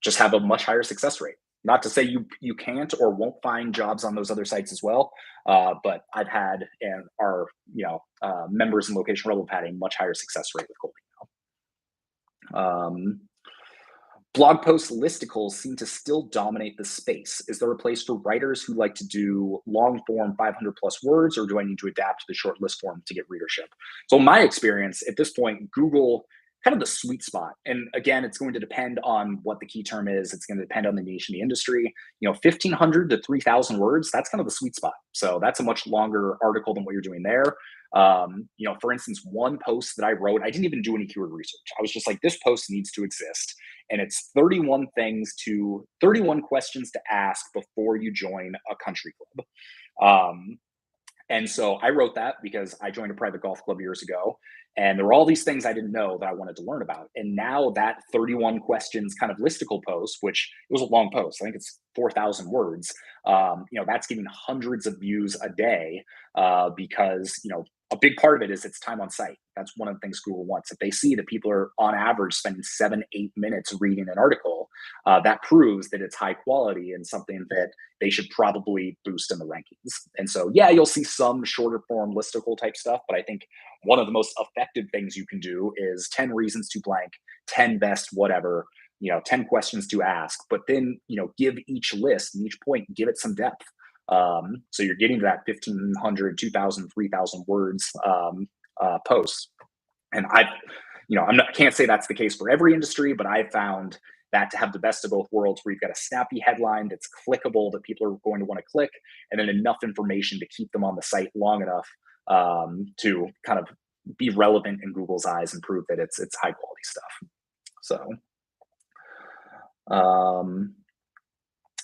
just have a much higher success rate. Not to say you can't or won't find jobs on those other sites as well, but I've had and our members in Location Rebel have had a much higher success rate with cold email. Blog post listicles seem to still dominate the space. Is there a place for writers who like to do long form 500 plus words, or do I need to adapt to the short list form to get readership? So in my experience, at this point, Google kind of the sweet spot. And again, it's going to depend on what the key term is. It's going to depend on the niche and the industry. 1,500 to 3,000 words, that's kind of the sweet spot. So that's a much longer article than what you're doing there. For instance, one post that I wrote, I didn't even do any keyword research. I was just like, this post needs to exist. And it's 31 questions to ask before you join a country club. And so I wrote that because I joined a private golf club years ago, and there were all these things I didn't know that I wanted to learn about. And now that 31 questions kind of listicle post, which it was a long post, I think it's 4,000 words, that's getting hundreds of views a day because, a big part of it is it's time on site. That's one of the things Google wants. If they see that people are on average spending 7-8 minutes reading an article, that proves that it's high quality and something that they should probably boost in the rankings. And so, yeah, you'll see some shorter form listicle type stuff, but I think one of the most effective things you can do is 10 reasons to blank, 10 best whatever, 10 questions to ask, but then, give each list and each point, give it some depth. So you're getting to that 1,500, 2,000, 3,000 words posts. And can't say that's the case for every industry, but I found that to have the best of both worlds, where you've got a snappy headline that's clickable that people are going to want to click, and then enough information to keep them on the site long enough to kind of be relevant in Google's eyes and prove that it's high quality stuff. So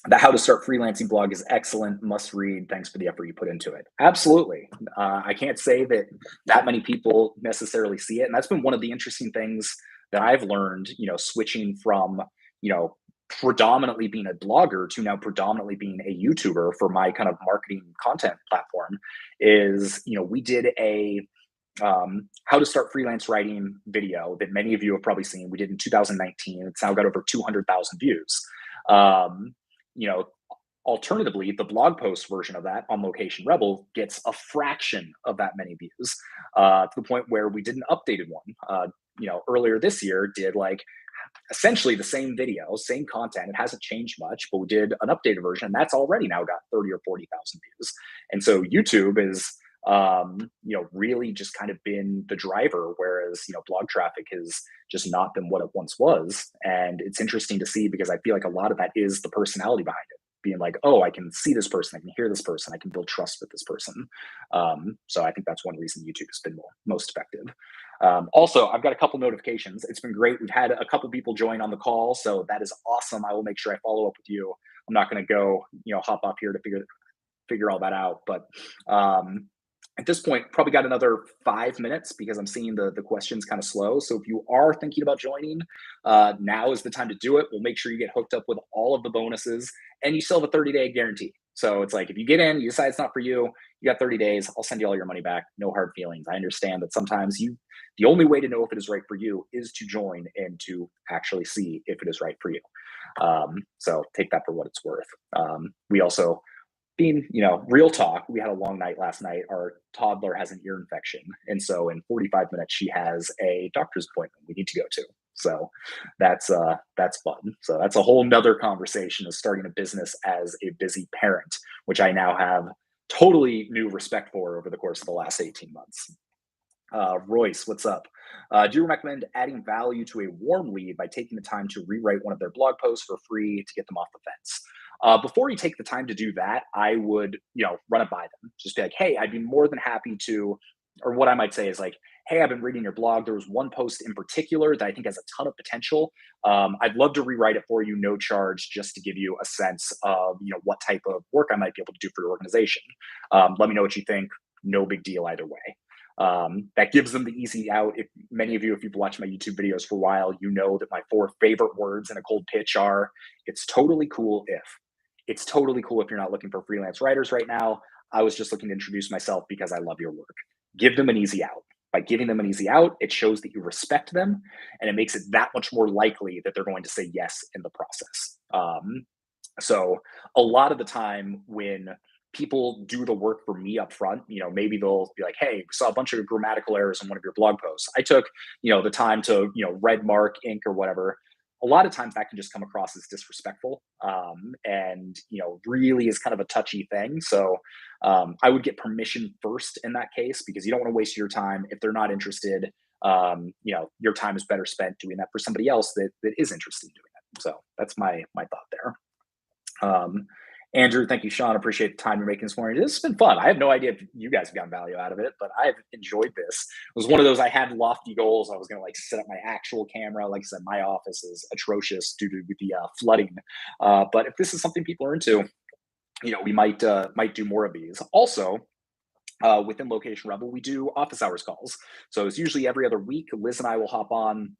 the How to Start Freelancing blog is excellent, must read. Thanks for the effort you put into it. Absolutely. I can't say that many people necessarily see it. And that's been one of the interesting things that I've learned, switching from, predominantly being a blogger to now predominantly being a YouTuber for my kind of marketing content platform is, we did a how to start freelance writing video that many of you have probably seen. We did in 2019. It's now got over 200,000 views. Alternatively, the blog post version of that on Location Rebel gets a fraction of that many views, to the point where we did an updated one. Earlier this year, did like essentially the same video, same content. It hasn't changed much, but we did an updated version, and that's already now got 30 or 40,000 views. And so YouTube is, really just kind of been the driver, whereas, blog traffic has just not been what it once was. And it's interesting to see because I feel like a lot of that is the personality behind it. Being like, oh, I can see this person, I can hear this person, I can build trust with this person. So I think that's one reason YouTube has been most effective. Also, I've got a couple notifications. It's been great. We've had a couple people join on the call, so that is awesome. I will make sure I follow up with you. I'm not going to go, hop up here to figure all that out. But at this point, probably got another 5 minutes because I'm seeing the questions kind of slow. So if you are thinking about joining, now is the time to do it. We'll make sure you get hooked up with all of the bonuses, and you still have a 30-day guarantee. So it's like, if you get in, you decide it's not for you, you got 30 days. I'll send you all your money back. No hard feelings. I understand that sometimes the only way to know if it is right for you is to join and to actually see if it is right for you. So take that for what it's worth. We also, being, real talk, we had a long night last night. Our toddler has an ear infection. And so in 45 minutes, she has a doctor's appointment we need to go to. So that's fun. So that's a whole nother conversation of starting a business as a busy parent, which I now have totally new respect for over the course of the last 18 months. Royce, what's up? Do you recommend adding value to a warm lead by taking the time to rewrite one of their blog posts for free to get them off the fence? Before you take the time to do that, I would, run it by them. Just be like, hey, I'd be more than happy to, or what I might say is like, hey, I've been reading your blog. There was one post in particular that I think has a ton of potential. I'd love to rewrite it for you, no charge, just to give you a sense of, what type of work I might be able to do for your organization. Let me know what you think. No big deal either way. That gives them the easy out. If many of you, if you've watched my YouTube videos for a while, you know that my 4 favorite words in a cold pitch are, it's totally cool if. It's totally cool if you're not looking for freelance writers right now. I was just looking to introduce myself because I love your work. Give them an easy out. By giving them an easy out, it shows that you respect them, and it makes it that much more likely that they're going to say yes in the process. So a lot of the time when people do the work for me up front, maybe they'll be like, hey, we saw a bunch of grammatical errors in one of your blog posts. I took, the time to, red mark, ink, or whatever. A lot of times that can just come across as disrespectful, and, really is kind of a touchy thing. So I would get permission first in that case, because you don't want to waste your time. If they're not interested, your time is better spent doing that for somebody else that is interested in doing it. So that's my thought there. Um, Andrew, thank you, Sean. Appreciate the time you're making this morning. This has been fun. I have no idea if you guys have gotten value out of it, but I've enjoyed this. It was one of those, I had lofty goals. I was going to like set up my actual camera. Like I said, my office is atrocious due to the flooding. But if this is something people are into, we might do more of these. Also, within Location Rebel, we do office hours calls. So it's usually every other week. Liz and I will hop on.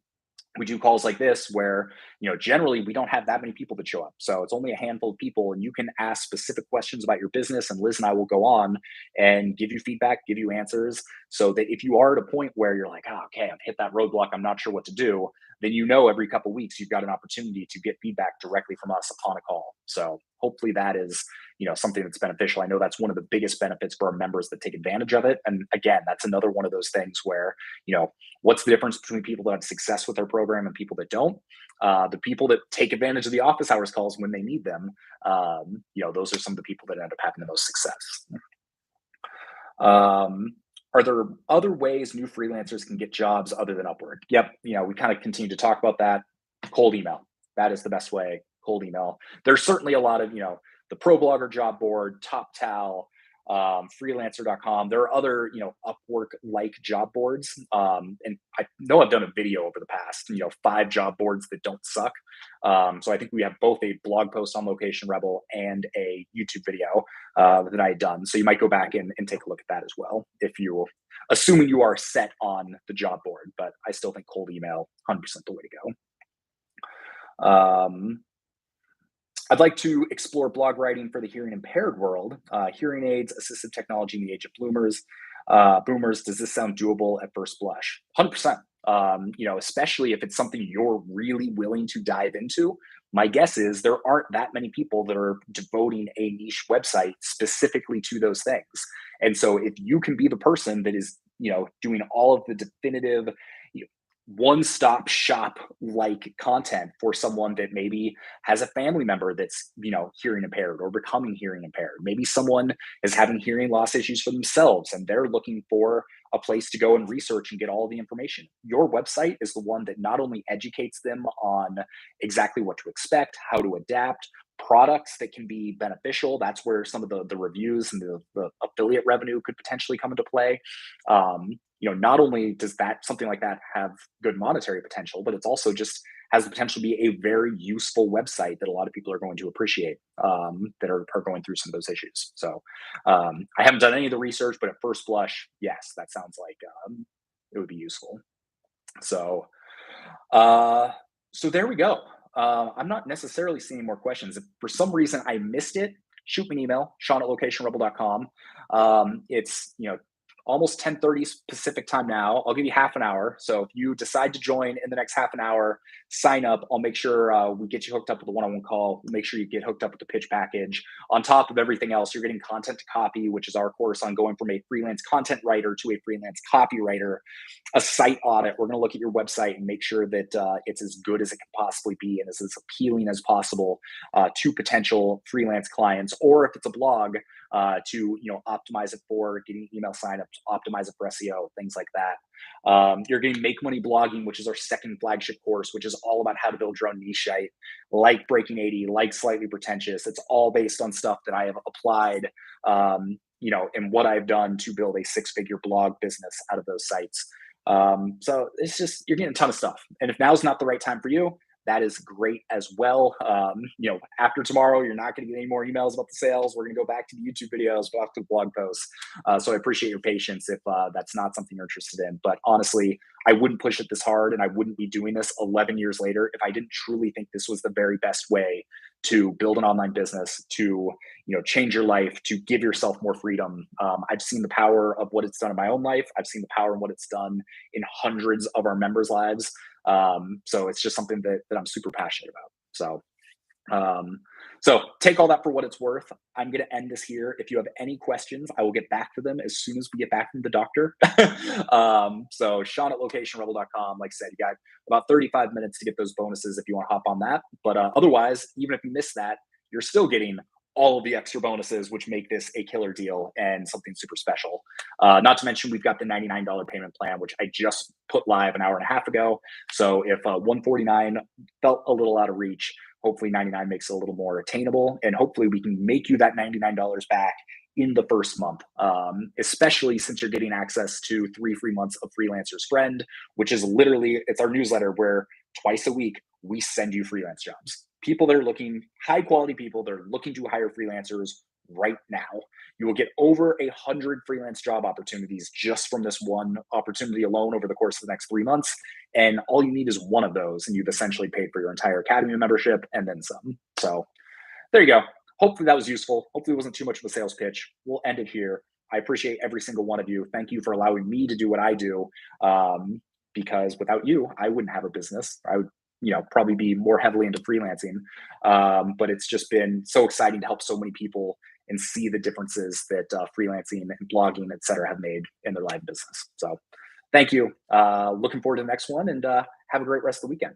We do calls like this where generally we don't have that many people that show up, so it's only a handful of people, and you can ask specific questions about your business, and Liz and I will go on and give you feedback, give you answers, so that if you are at a point where you're like, oh, okay, I've hit that roadblock, I'm not sure what to do, then every couple of weeks you've got an opportunity to get feedback directly from us upon a call. So hopefully that is something that's beneficial. I know that's one of the biggest benefits for our members that take advantage of it. And again, that's another one of those things where what's the difference between people that have success with their program and people that don't? The people that take advantage of the office hours calls when they need them, those are some of the people that end up having the most success. Are there other ways new freelancers can get jobs other than Upwork? Yep. We kind of continue to talk about that. Cold email. That is the best way. Cold email. There's certainly a lot of, the Pro Blogger job board, TopTal, freelancer.com. There are other, Upwork-like job boards. And I know I've done a video over the past, 5 job boards that don't suck. So I think we have both a blog post on Location Rebel and a YouTube video that I had done. So you might go back and take a look at that as well, if you, assuming you are set on the job board. But I still think cold email, 100% the way to go. I'd like to explore blog writing for the hearing impaired world. Hearing aids, assistive technology in the age of boomers. Does this sound doable at first blush? 100%. Especially if it's something you're really willing to dive into. My guess is there aren't that many people that are devoting a niche website specifically to those things. And so if you can be the person that is, doing all of the definitive, one-stop shop like content for someone that maybe has a family member that's hearing impaired or becoming hearing impaired, maybe someone is having hearing loss issues for themselves and they're looking for a place to go and research and get all the information. Your website is the one that not only educates them on exactly what to expect, how to adapt, products that can be beneficial. That's where some of the reviews and the affiliate revenue could potentially come into play. Not only does something like that have good monetary potential, but it's also just has the potential to be a very useful website that a lot of people are going to appreciate, that are going through some of those issues. So I haven't done any of the research, but at first blush, yes, that sounds like it would be useful. So there we go. I'm not necessarily seeing more questions. If for some reason I missed it, shoot me an email, sean@locationrebel.com. It's almost 10:30 Pacific time now. I'll give you half an hour. So if you decide to join in the next half an hour, sign up. I'll make sure we get you hooked up with a one-on-one call. Make sure you get hooked up with the pitch package. On top of everything else, you're getting content to copy, which is our course on going from a freelance content writer to a freelance copywriter, a site audit. We're going to look at your website and make sure that it's as good as it can possibly be and is as appealing as possible to potential freelance clients, or if it's a blog, to optimize it for getting email signups, optimize it for SEO, things like that. You're getting Make Money Blogging, which is our second flagship course, which is all about how to build your own niche site, like Breaking 80, like Slightly Pretentious. It's all based on stuff that I have applied, and what I've done to build a 6-figure blog business out of those sites. So it's just, you're getting a ton of stuff. And if now's not the right time for you, that is great as well. After tomorrow, you're not going to get any more emails about the sales. We're going to go back to the YouTube videos, back to the blog posts. So I appreciate your patience if that's not something you're interested in. But honestly, I wouldn't push it this hard, and I wouldn't be doing this 11 years later if I didn't truly think this was the very best way to build an online business, to change your life, to give yourself more freedom. I've seen the power of what it's done in my own life. I've seen the power in what it's done in hundreds of our members' lives. So it's just something that I'm super passionate about. So take all that for what it's worth. I'm going to end this here. If you have any questions, I will get back to them as soon as we get back from the doctor. So Sean@locationrebel.com. Like I said, you got about 35 minutes to get those bonuses if you want to hop on that. But otherwise, even if you miss that, you're still getting all of the extra bonuses, which make this a killer deal and something super special. Not to mention, we've got the $99 payment plan, which I just put live an hour and a half ago. So if 149 felt a little out of reach, hopefully 99 makes it a little more attainable. And hopefully we can make you that $99 back in the first month, especially since you're getting access to 3 free months of Freelancer's Friend, which is literally, it's our newsletter where twice a week we send you freelance jobs. People that are looking, high quality people, they're looking to hire freelancers right now. You will get over 100 freelance job opportunities just from this one opportunity alone over the course of the next 3 months. And all you need is one of those, and you've essentially paid for your entire Academy membership and then some. So there you go. Hopefully that was useful. Hopefully it wasn't too much of a sales pitch. We'll end it here. I appreciate every single one of you. Thank you for allowing me to do what I do. Because without you, I wouldn't have a business. I would, probably be more heavily into freelancing. But it's just been so exciting to help so many people and see the differences that freelancing and blogging, et cetera, have made in their live business. So thank you. Looking forward to the next one, and have a great rest of the weekend.